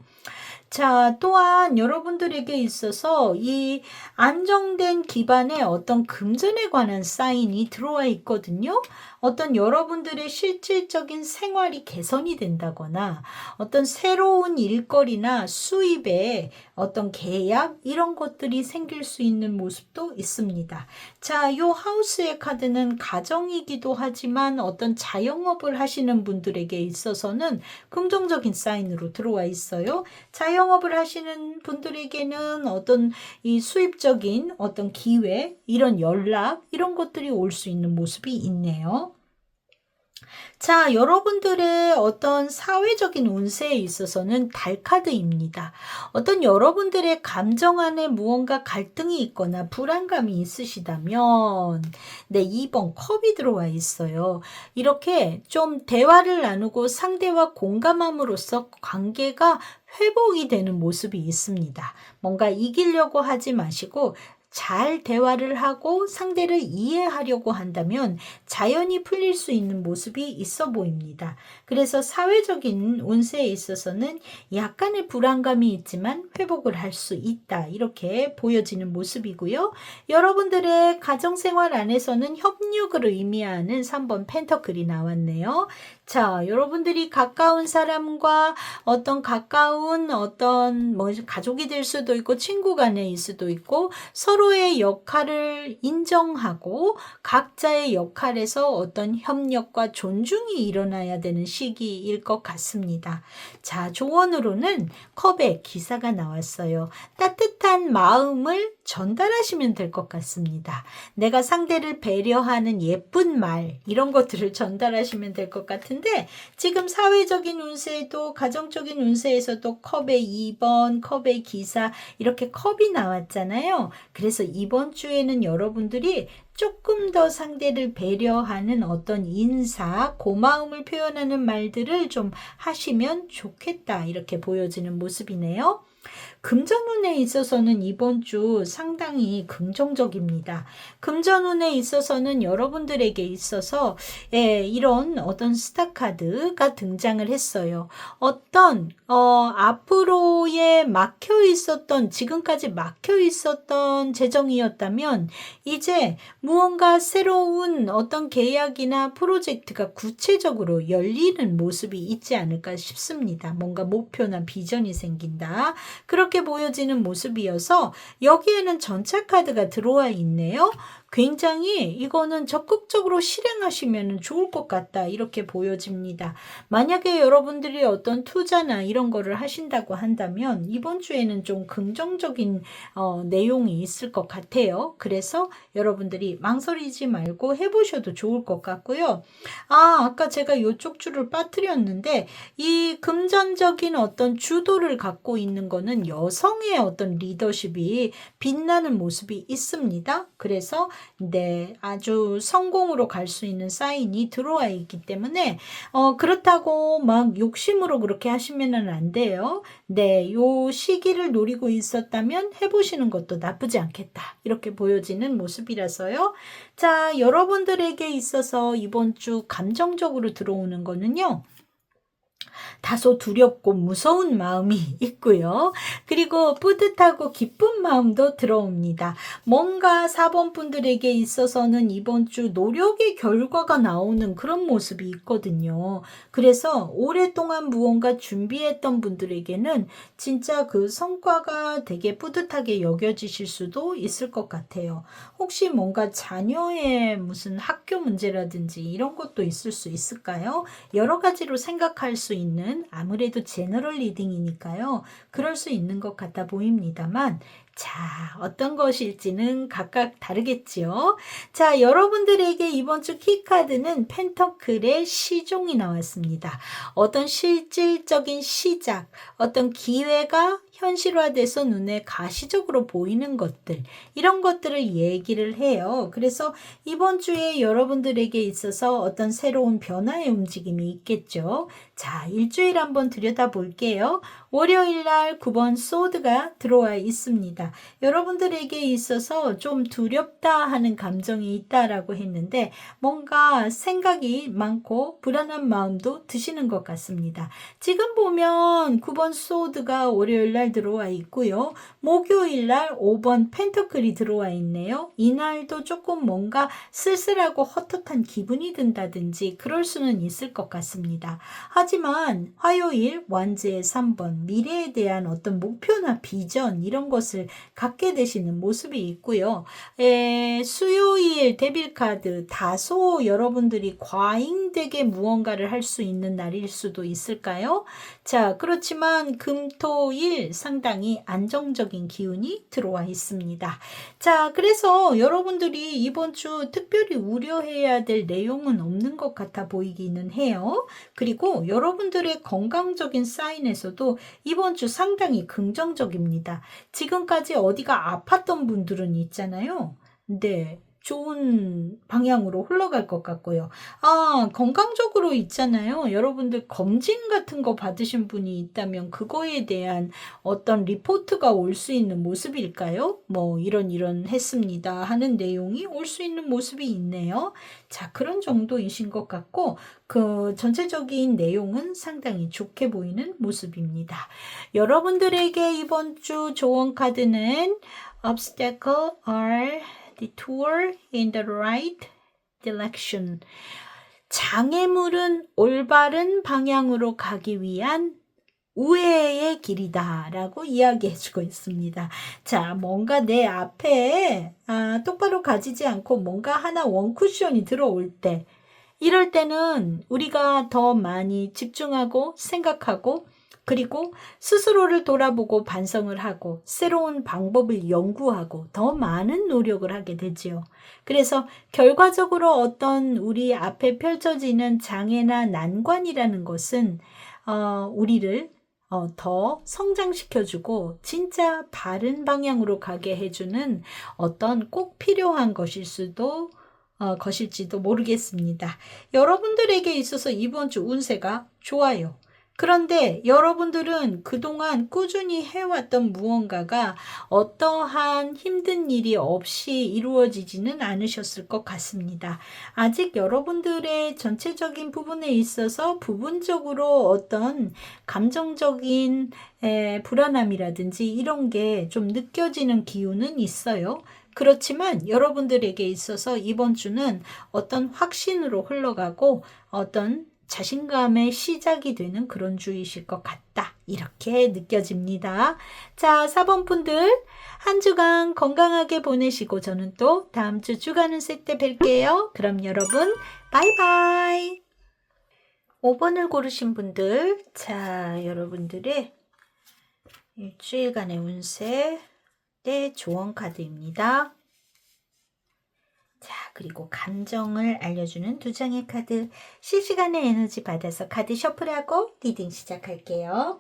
자, 또한 여러분들에게 있어서 이 안정된 기반에 어떤 금전에 관한 사인이 들어와 있거든요. 어떤 여러분들의 실질적인 생활이 개선이 된다거나 어떤 새로운 일거리나 수입에 어떤 계약 이런 것들이 생길 수 있는 모습도 있습니다. 자, 요 하우스의 카드는 가정이기도 하지만 어떤 자영업을 하시는 분들에게 있어서는 긍정적인 사인으로 들어와 있어요. 자영업을 하시는 분들에게는 어떤 이 수입적인 어떤 기회, 이런 연락, 이런 것들이 올 수 있는 모습이 있네요. 자, 여러분들의 어떤 사회적인 운세에 있어서는 달카드입니다. 어떤 여러분들의 감정 안에 무언가 갈등이 있거나 불안감이 있으시다면 네, 2번 컵이 들어와 있어요. 이렇게 좀 대화를 나누고 상대와 공감함으로써 관계가 회복이 되는 모습이 있습니다. 뭔가 이기려고 하지 마시고 잘 대화를 하고 상대를 이해하려고 한다면 자연히 풀릴 수 있는 모습이 있어 보입니다. 그래서 사회적인 운세에 있어서는 약간의 불안감이 있지만 회복을 할 수 있다. 이렇게 보여지는 모습이고요. 여러분들의 가정생활 안에서는 협력을 의미하는 3번 펜터클이 나왔네요. 자, 여러분들이 가까운 사람과 가까운 가족이 될 수도 있고 친구 간에일 수도 있고 서로의 역할을 인정하고 각자의 역할에서 어떤 협력과 존중이 일어나야 되는 시기일 것 같습니다. 자, 조언으로는 컵에 기사가 나왔어요. 따뜻한 마음을 전달하시면 될 것 같습니다. 내가 상대를 배려하는 예쁜 말 이런 것들을 전달하시면 될 것 같은데 지금 사회적인 운세에도 가정적인 운세에서도 컵의 2번, 컵의 기사 이렇게 컵이 나왔잖아요. 그래서 이번 주에는 여러분들이 조금 더 상대를 배려하는 어떤 인사, 고마움을 표현하는 말들을 좀 하시면 좋겠다 이렇게 보여지는 모습이네요. 금전운에 있어서는 이번 주 상당히 긍정적입니다. 금전운에 있어서는 여러분들에게 있어서 이런 어떤 스타카드가 등장을 했어요. 앞으로에 지금까지 막혀 있었던 재정이었다면 이제 무언가 새로운 어떤 계약이나 프로젝트가 구체적으로 열리는 모습이 있지 않을까 싶습니다. 뭔가 목표나 비전이 생긴다. 그렇게 보여지는 모습이어서 여기에는 전차 카드가 들어와 있네요. 굉장히 이거는 적극적으로 실행하시면 좋을 것 같다 이렇게 보여집니다. 만약에 여러분들이 어떤 투자나 이런 거를 하신다고 한다면 이번 주에는 좀 긍정적인 내용이 있을 것 같아요. 그래서 여러분들이 망설이지 말고 해보셔도 좋을 것 같고요. 아까 제가 이쪽 줄을 빠뜨렸는데 이 금전적인 어떤 주도를 갖고 있는 거는 여성의 어떤 리더십이 빛나는 모습이 있습니다. 그래서 아주 성공으로 갈 수 있는 사인이 들어와 있기 때문에 그렇다고 막 욕심으로 그렇게 하시면은 안 돼요. 요 시기를 노리고 있었다면 해보시는 것도 나쁘지 않겠다. 이렇게 보여지는 모습이라서요. 자, 여러분들에게 있어서 이번 주 감정적으로 들어오는 거는요. 다소 두렵고 무서운 마음이 있고요. 그리고 뿌듯하고 기쁜 마음도 들어옵니다. 뭔가 4번 분들에게 있어서는 이번 주 노력의 결과가 나오는 그런 모습이 있거든요. 그래서 오랫동안 무언가 준비했던 분들에게는 진짜 그 성과가 되게 뿌듯하게 여겨지실 수도 있을 것 같아요. 혹시 뭔가 자녀의 무슨 학교 문제라든지 이런 것도 있을 수 있을까요? 여러 가지로 생각할 수 있는 아무래도 제너럴 리딩이니까요. 그럴 수 있는 것 같아 보입니다만 자, 어떤 것일지는 각각 다르겠지요. 자, 여러분들에게 이번 주 키카드는 펜터클의 시종이 나왔습니다. 어떤 실질적인 시작, 어떤 기회가 현실화돼서 눈에 가시적으로 보이는 것들, 이런 것들을 얘기를 해요. 그래서 이번 주에 여러분들에게 있어서 어떤 새로운 변화의 움직임이 있겠죠. 자, 일주일 한번 들여다 볼게요. 월요일 날 9번 소드가 들어와 있습니다. 여러분들에게 있어서 좀 두렵다 하는 감정이 있다라고 했는데 뭔가 생각이 많고 불안한 마음도 드시는 것 같습니다. 지금 보면 9번 소드가 월요일 날 들어와 있고요. 목요일 날 5번 펜터클이 들어와 있네요. 이날도 조금 뭔가 쓸쓸하고 헛헛한 기분이 든다든지 그럴 수는 있을 것 같습니다. 하지만 화요일 완제의 3번 미래에 대한 어떤 목표나 비전 이런 것을 갖게 되시는 모습이 있고요. 수요일 데빌카드 다소 여러분들이 과잉되게 무언가를 할 수 있는 날일 수도 있을까요? 자, 그렇지만 금토일 상당히 안정적인 기운이 들어와 있습니다. 자, 그래서 여러분들이 이번 주 특별히 우려해야 될 내용은 없는 것 같아 보이기는 해요. 그리고 여러분들의 건강적인 사인에서도 이번 주 상당히 긍정적입니다. 지금까지 어디가 아팠던 분들은 있잖아요. 좋은 방향으로 흘러갈 것 같고요. 건강적으로 있잖아요. 여러분들 검진 같은 거 받으신 분이 있다면 그거에 대한 어떤 리포트가 올 수 있는 모습일까요? 뭐 이런 했습니다 하는 내용이 올 수 있는 모습이 있네요. 자, 그런 정도이신 것 같고 그 전체적인 내용은 상당히 좋게 보이는 모습입니다. 여러분들에게 이번 주 조언 카드는 Obstacle are detour in the right direction. 장애물은 올바른 방향으로 가기 위한 우회의 길이다 라고 이야기해주고 있습니다. 자, 뭔가 내 앞에 똑바로 가지지 않고 뭔가 하나 원쿠션이 들어올 때, 이럴 때는 우리가 더 많이 집중하고 생각하고 그리고 스스로를 돌아보고 반성을 하고 새로운 방법을 연구하고 더 많은 노력을 하게 되지요. 그래서 결과적으로 어떤 우리 앞에 펼쳐지는 장애나 난관이라는 것은 우리를 더 성장시켜주고 진짜 바른 방향으로 가게 해주는 어떤 꼭 필요한 것일지도 모르겠습니다. 여러분들에게 있어서 이번 주 운세가 좋아요. 그런데 여러분들은 그동안 꾸준히 해왔던 무언가가 어떠한 힘든 일이 없이 이루어지지는 않으셨을 것 같습니다. 아직 여러분들의 전체적인 부분에 있어서 부분적으로 어떤 감정적인 불안함이라든지 이런 게 좀 느껴지는 기운은 있어요. 그렇지만 여러분들에게 있어서 이번 주는 어떤 확신으로 흘러가고 어떤 자신감의 시작이 되는 그런 주이실 것 같다. 이렇게 느껴집니다. 자, 4번 분들 한 주간 건강하게 보내시고 저는 또 다음 주 주간 운세 때 뵐게요. 그럼 여러분 바이바이. 5번을 고르신 분들, 자, 여러분들의 일주일간의 운세 때 조언 카드입니다. 자, 그리고 감정을 알려주는 2장의 카드, 실시간의 에너지 받아서 카드 셔플하고 리딩 시작할게요.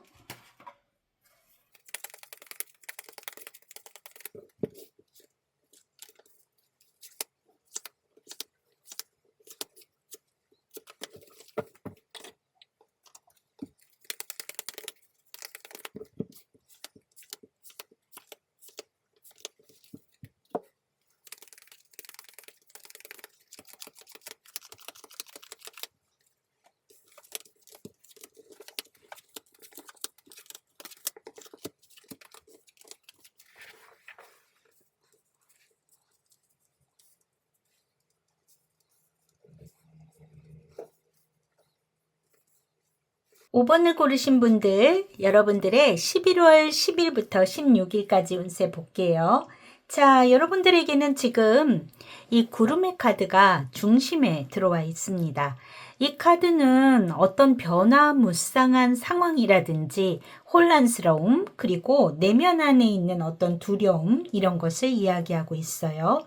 오 번을 고르신 분들, 여러분들의 11월 10일부터 16일까지 운세 볼게요. 자, 여러분들에게는 지금 이 구름의 카드가 중심에 들어와 있습니다. 이 카드는 어떤 변화무쌍한 상황이라든지 혼란스러움, 그리고 내면 안에 있는 어떤 두려움, 이런 것을 이야기하고 있어요.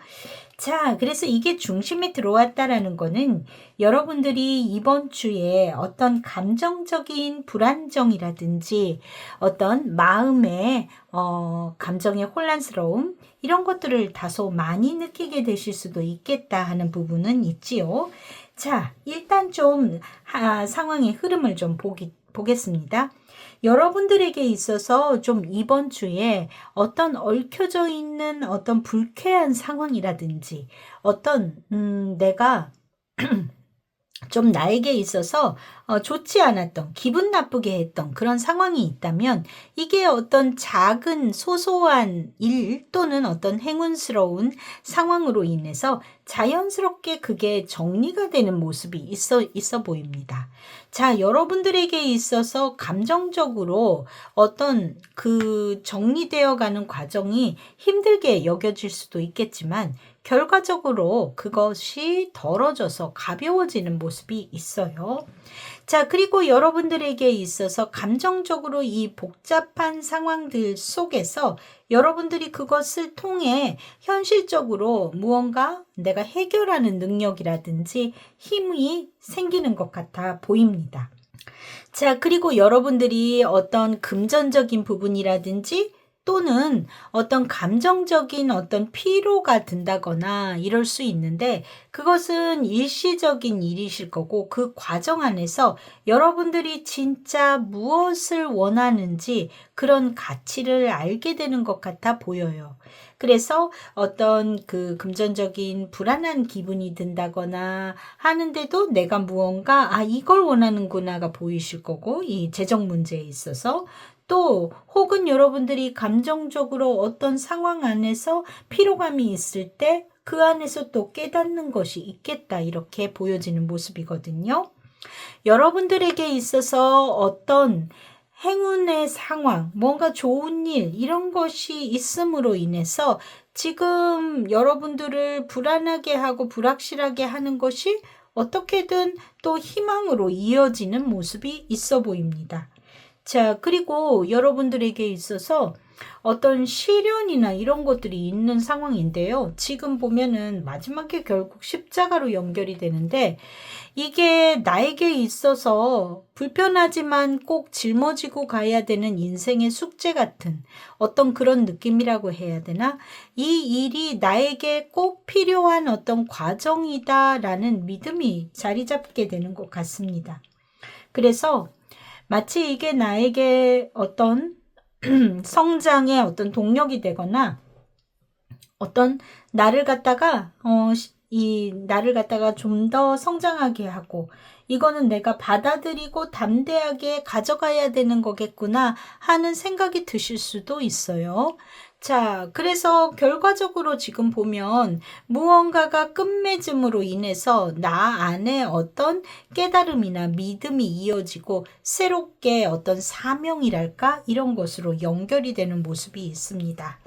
자, 그래서 이게 중심에 들어왔다라는 거는 여러분들이 이번 주에 어떤 감정적인 불안정이라든지 어떤 마음의 감정의 혼란스러움, 이런 것들을 다소 많이 느끼게 되실 수도 있겠다 하는 부분은 있지요. 자, 일단 좀 상황의 흐름을 좀 보겠습니다. 여러분들에게 있어서 좀 이번 주에 어떤 얽혀져 있는 어떤 불쾌한 상황이라든지 어떤 내가 좀 나에게 있어서 좋지 않았던, 기분 나쁘게 했던 그런 상황이 있다면 이게 어떤 작은 소소한 일 또는 어떤 행운스러운 상황으로 인해서 자연스럽게 그게 정리가 되는 모습이 있어 보입니다. 자, 여러분들에게 있어서 감정적으로 어떤 그 정리되어 가는 과정이 힘들게 여겨질 수도 있겠지만 결과적으로 그것이 덜어져서 가벼워지는 모습이 있어요. 자, 그리고 여러분들에게 있어서 감정적으로 이 복잡한 상황들 속에서 여러분들이 그것을 통해 현실적으로 무언가 내가 해결하는 능력이라든지 힘이 생기는 것 같아 보입니다. 자, 그리고 여러분들이 어떤 금전적인 부분이라든지 또는 어떤 감정적인 어떤 피로가 든다거나 이럴 수 있는데 그것은 일시적인 일이실 거고 그 과정 안에서 여러분들이 진짜 무엇을 원하는지 그런 가치를 알게 되는 것 같아 보여요. 그래서 어떤 그 금전적인 불안한 기분이 든다거나 하는데도 내가 무언가 이걸 원하는구나가 보이실 거고 이 재정 문제에 있어서 또 혹은 여러분들이 감정적으로 어떤 상황 안에서 피로감이 있을 때 그 안에서 또 깨닫는 것이 있겠다 이렇게 보여지는 모습이거든요. 여러분들에게 있어서 어떤 행운의 상황, 뭔가 좋은 일 이런 것이 있음으로 인해서 지금 여러분들을 불안하게 하고 불확실하게 하는 것이 어떻게든 또 희망으로 이어지는 모습이 있어 보입니다. 자, 그리고 여러분들에게 있어서 어떤 시련이나 이런 것들이 있는 상황인데요. 지금 보면은 마지막에 결국 십자가로 연결이 되는데 이게 나에게 있어서 불편하지만 꼭 짊어지고 가야 되는 인생의 숙제 같은 어떤 그런 느낌이라고 해야 되나? 이 일이 나에게 꼭 필요한 어떤 과정이다라는 믿음이 자리 잡게 되는 것 같습니다. 그래서 마치 이게 나에게 어떤 성장의 어떤 동력이 되거나 어떤 나를 갖다가 나를 갖다가 좀 더 성장하게 하고 이거는 내가 받아들이고 담대하게 가져가야 되는 거겠구나 하는 생각이 드실 수도 있어요. 자, 그래서 결과적으로 지금 보면 무언가가 끝맺음으로 인해서 나 안에 어떤 깨달음이나 믿음이 이어지고 새롭게 어떤 사명이랄까 이런 것으로 연결이 되는 모습이 있습니다.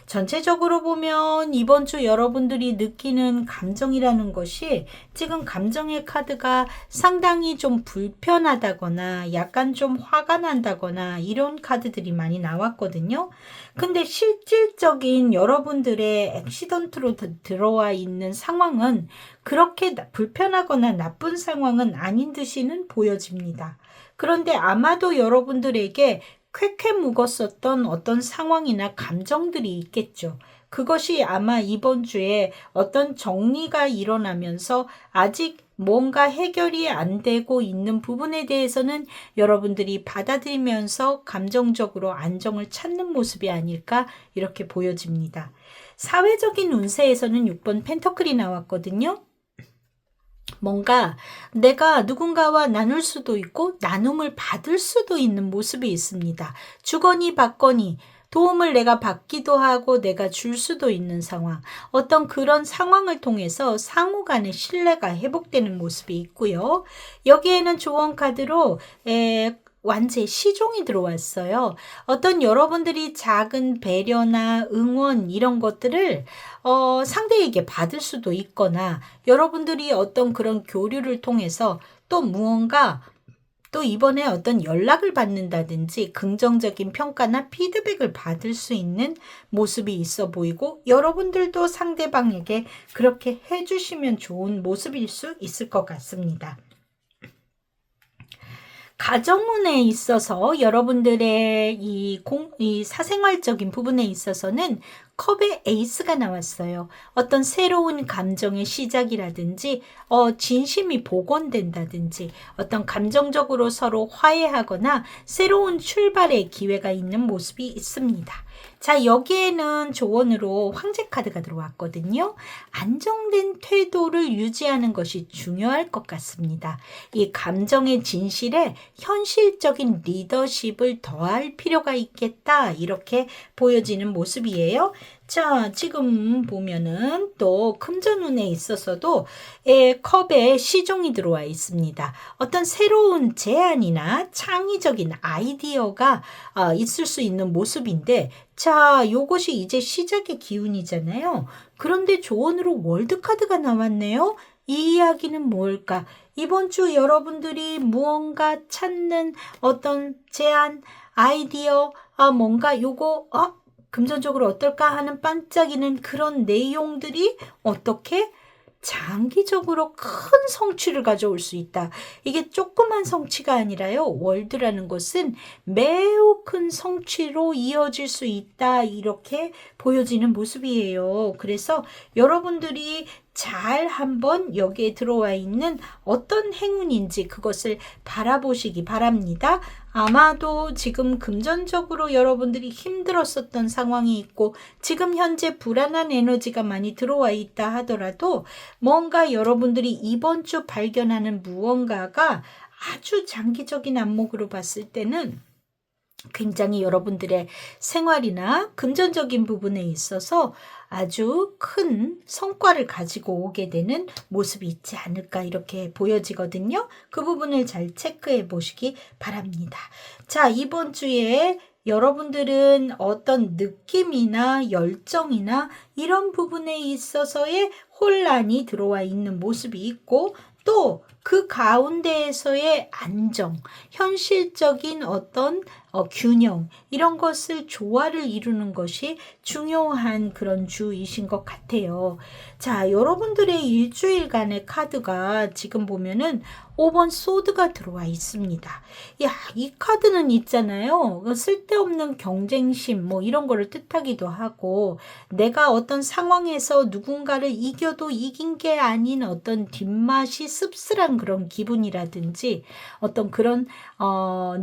전체적으로 보면 이번 주 여러분들이 느끼는 감정이라는 것이 지금 감정의 카드가 상당히 좀 불편하다거나 약간 좀 화가 난다거나 이런 카드들이 많이 나왔거든요. 근데 실질적인 여러분들의 액시던트로 들어와 있는 상황은 그렇게 불편하거나 나쁜 상황은 아닌 듯이는 보여집니다. 그런데 아마도 여러분들에게 쾌쾌 묵었었던 어떤 상황이나 감정들이 있겠죠. 그것이 아마 이번 주에 어떤 정리가 일어나면서 아직 뭔가 해결이 안 되고 있는 부분에 대해서는 여러분들이 받아들이면서 감정적으로 안정을 찾는 모습이 아닐까 이렇게 보여집니다. 사회적인 운세에서는 6번 펜터클이 나왔거든요. 뭔가 내가 누군가와 나눌 수도 있고 나눔을 받을 수도 있는 모습이 있습니다. 주거니 받거니 도움을 내가 받기도 하고 내가 줄 수도 있는 상황. 어떤 그런 상황을 통해서 상호 간의 신뢰가 회복되는 모습이 있고요. 여기에는 조언 카드로 완제 시종이 들어왔어요. 어떤 여러분들이 작은 배려나 응원 이런 것들을 상대에게 받을 수도 있거나 여러분들이 어떤 그런 교류를 통해서 또 무언가 또 이번에 어떤 연락을 받는다든지 긍정적인 평가나 피드백을 받을 수 있는 모습이 있어 보이고 여러분들도 상대방에게 그렇게 해주시면 좋은 모습일 수 있을 것 같습니다. 가정운에 있어서 여러분들의 이 사생활적인 부분에 있어서는 컵의 에이스가 나왔어요. 어떤 새로운 감정의 시작이라든지 진심이 복원된다든지 어떤 감정적으로 서로 화해하거나 새로운 출발의 기회가 있는 모습이 있습니다. 자, 여기에는 조언으로 황제 카드가 들어왔거든요. 안정된 태도를 유지하는 것이 중요할 것 같습니다. 이 감정의 진실에 현실적인 리더십을 더할 필요가 있겠다. 이렇게 보여지는 모습이에요. 자, 지금 보면은 또 금전운에 있어서도 컵에 시종이 들어와 있습니다. 어떤 새로운 제안이나 창의적인 아이디어가 있을 수 있는 모습인데 자, 요것이 이제 시작의 기운이잖아요. 그런데 조언으로 월드카드가 나왔네요. 이 이야기는 뭘까? 이번 주 여러분들이 무언가 찾는 어떤 제안, 아이디어, 뭔가 요거 금전적으로 어떨까 하는 반짝이는 그런 내용들이 어떻게 장기적으로 큰 성취를 가져올 수 있다. 이게 조그만 성취가 아니라요. 월드라는 것은 매우 큰 성취로 이어질 수 있다. 이렇게 보여지는 모습이에요. 그래서 여러분들이 잘 한번 여기에 들어와 있는 어떤 행운인지 그것을 바라보시기 바랍니다. 아마도 지금 금전적으로 여러분들이 힘들었었던 상황이 있고 지금 현재 불안한 에너지가 많이 들어와 있다 하더라도 뭔가 여러분들이 이번 주 발견하는 무언가가 아주 장기적인 안목으로 봤을 때는 굉장히 여러분들의 생활이나 금전적인 부분에 있어서 아주 큰 성과를 가지고 오게 되는 모습이 있지 않을까 이렇게 보여지거든요. 그 부분을 잘 체크해 보시기 바랍니다. 자, 이번 주에 여러분들은 어떤 느낌이나 열정이나 이런 부분에 있어서의 혼란이 들어와 있는 모습이 있고 또 그 가운데에서의 안정, 현실적인 어떤 균형 이런 것을 조화를 이루는 것이 중요한 그런 주이신 것 같아요. 자, 여러분들의 일주일간의 카드가 지금 보면은 5번 소드가 들어와 있습니다. 야, 이 카드는 있잖아요. 쓸데없는 경쟁심 뭐 이런 거를 뜻하기도 하고 내가 어떤 상황에서 누군가를 이겨도 이긴 게 아닌 어떤 뒷맛이 씁쓸한 그런 기분이라든지 어떤 그런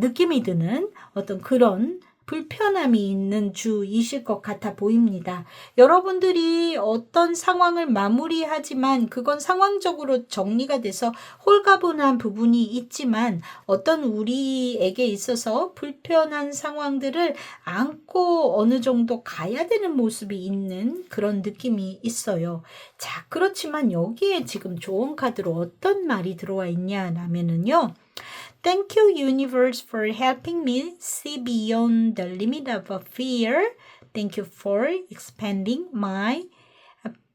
느낌이 드는 어떤 그런 불편함이 있는 주이실 것 같아 보입니다. 여러분들이 어떤 상황을 마무리하지만 그건 상황적으로 정리가 돼서 홀가분한 부분이 있지만 어떤 우리에게 있어서 불편한 상황들을 안고 어느 정도 가야 되는 모습이 있는 그런 느낌이 있어요. 자, 그렇지만 여기에 지금 좋은 카드로 어떤 말이 들어와 있냐면은요. Thank you, universe, for helping me see beyond the limit of fear. Thank you for expanding my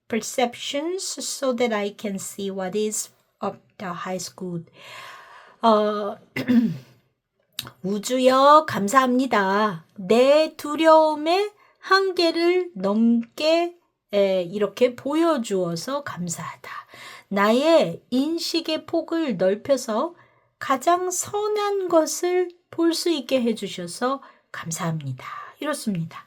perceptions so that I can see what is of the highest good. 우주여 감사합니다. 내 두려움의 한계를 넘게 이렇게 보여주어서 감사하다. 나의 인식의 폭을 넓혀서 가장 선한 것을 볼 수 있게 해주셔서 감사합니다. 이렇습니다.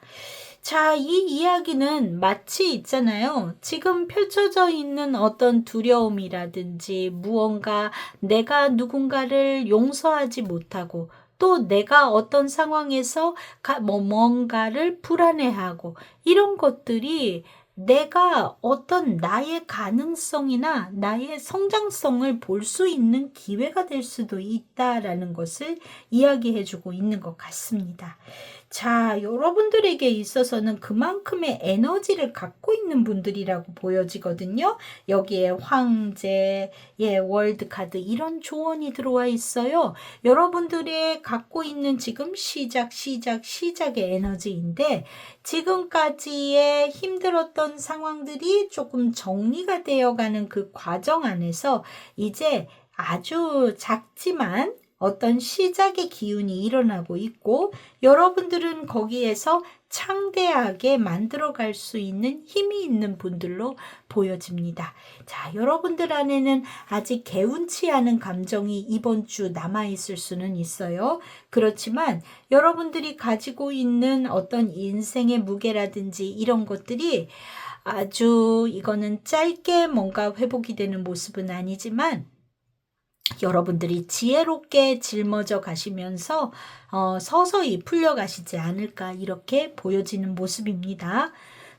자, 이 이야기는 마치 있잖아요. 지금 펼쳐져 있는 어떤 두려움이라든지 무언가 내가 누군가를 용서하지 못하고 또 내가 어떤 상황에서 뭔가를 불안해하고 이런 것들이 내가 어떤 나의 가능성이나 나의 성장성을 볼 수 있는 기회가 될 수도 있다라는 것을 이야기해주고 있는 것 같습니다. 자, 여러분들에게 있어서는 그만큼의 에너지를 갖고 있는 분들이라고 보여지거든요. 여기에 황제, 월드카드 이런 조언이 들어와 있어요. 여러분들이 갖고 있는 지금 시작의 에너지인데 지금까지의 힘들었던 상황들이 조금 정리가 되어가는 그 과정 안에서 이제 아주 작지만 어떤 시작의 기운이 일어나고 있고 여러분들은 거기에서 창대하게 만들어갈 수 있는 힘이 있는 분들로 보여집니다. 자, 여러분들 안에는 아직 개운치 않은 감정이 이번 주 남아있을 수는 있어요. 그렇지만 여러분들이 가지고 있는 어떤 인생의 무게라든지 이런 것들이 아주 이거는 짧게 뭔가 회복이 되는 모습은 아니지만 여러분들이 지혜롭게 짊어져 가시면서 서서히 풀려가시지 않을까 이렇게 보여지는 모습입니다.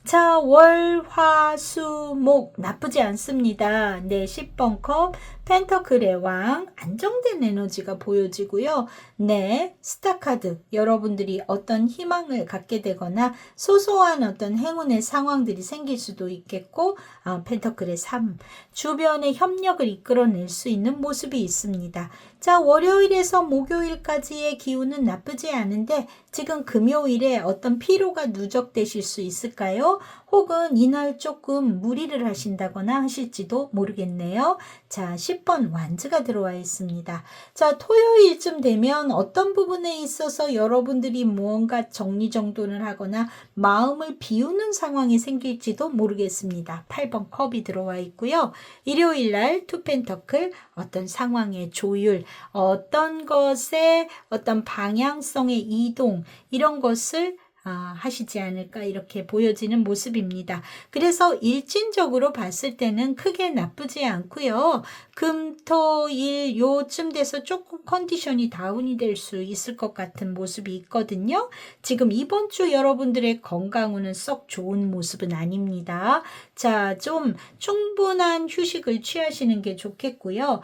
자, 월, 화, 수, 목 나쁘지 않습니다. 네, 10번 컵 펜터클의 왕 안정된 에너지가 보여지고요. 네, 스타카드 여러분들이 어떤 희망을 갖게 되거나 소소한 어떤 행운의 상황들이 생길 수도 있겠고 펜터클의 3 주변의 협력을 이끌어낼 수 있는 모습이 있습니다. 자, 월요일에서 목요일까지의 기운은 나쁘지 않은데 지금 금요일에 어떤 피로가 누적되실 수 있을까요? 혹은 이날 조금 무리를 하신다거나 하실지도 모르겠네요. 자, 10번 완즈가 들어와 있습니다. 자, 토요일쯤 되면 어떤 부분에 있어서 여러분들이 무언가 정리정돈을 하거나 마음을 비우는 상황이 생길지도 모르겠습니다. 8번 컵이 들어와 있고요. 일요일 날 투펜터클, 어떤 상황의 조율, 어떤 것의 어떤 방향성의 이동, 이런 것을 하시지 않을까 이렇게 보여지는 모습입니다. 그래서 일진적으로 봤을 때는 크게 나쁘지 않고요. 금, 토, 일 요쯤 돼서 조금 컨디션이 다운이 될 수 있을 것 같은 모습이 있거든요. 지금 이번 주 여러분들의 건강운은 썩 좋은 모습은 아닙니다. 자, 좀 충분한 휴식을 취하시는 게 좋겠고요.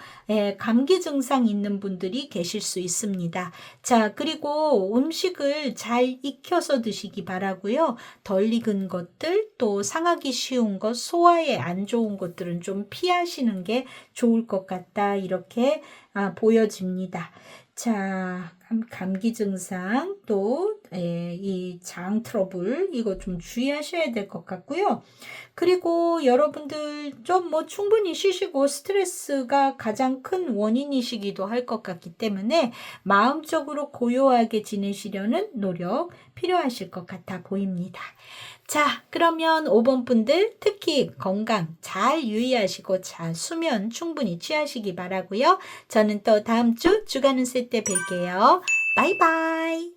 감기 증상 있는 분들이 계실 수 있습니다. 자, 그리고 음식을 잘 익혀서 드시기 바라고요. 덜 익은 것들, 또 상하기 쉬운 것, 소화에 안 좋은 것들은 좀 피하시는 게 좋을 것 같다. 이렇게 보여집니다. 자, 감기 증상, 또 이 장 트러블, 이거 좀 주의하셔야 될 것 같고요. 그리고 여러분들 좀 충분히 쉬시고, 스트레스가 가장 큰 원인이시기도 할 것 같기 때문에 마음적으로 고요하게 지내시려는 노력 필요하실 것 같아 보입니다. 자, 그러면 5번 분들 특히 건강 잘 유의하시고 잘 수면 충분히 취하시기 바라고요. 저는 또 다음 주 주간 운세 때 뵐게요. 바이바이.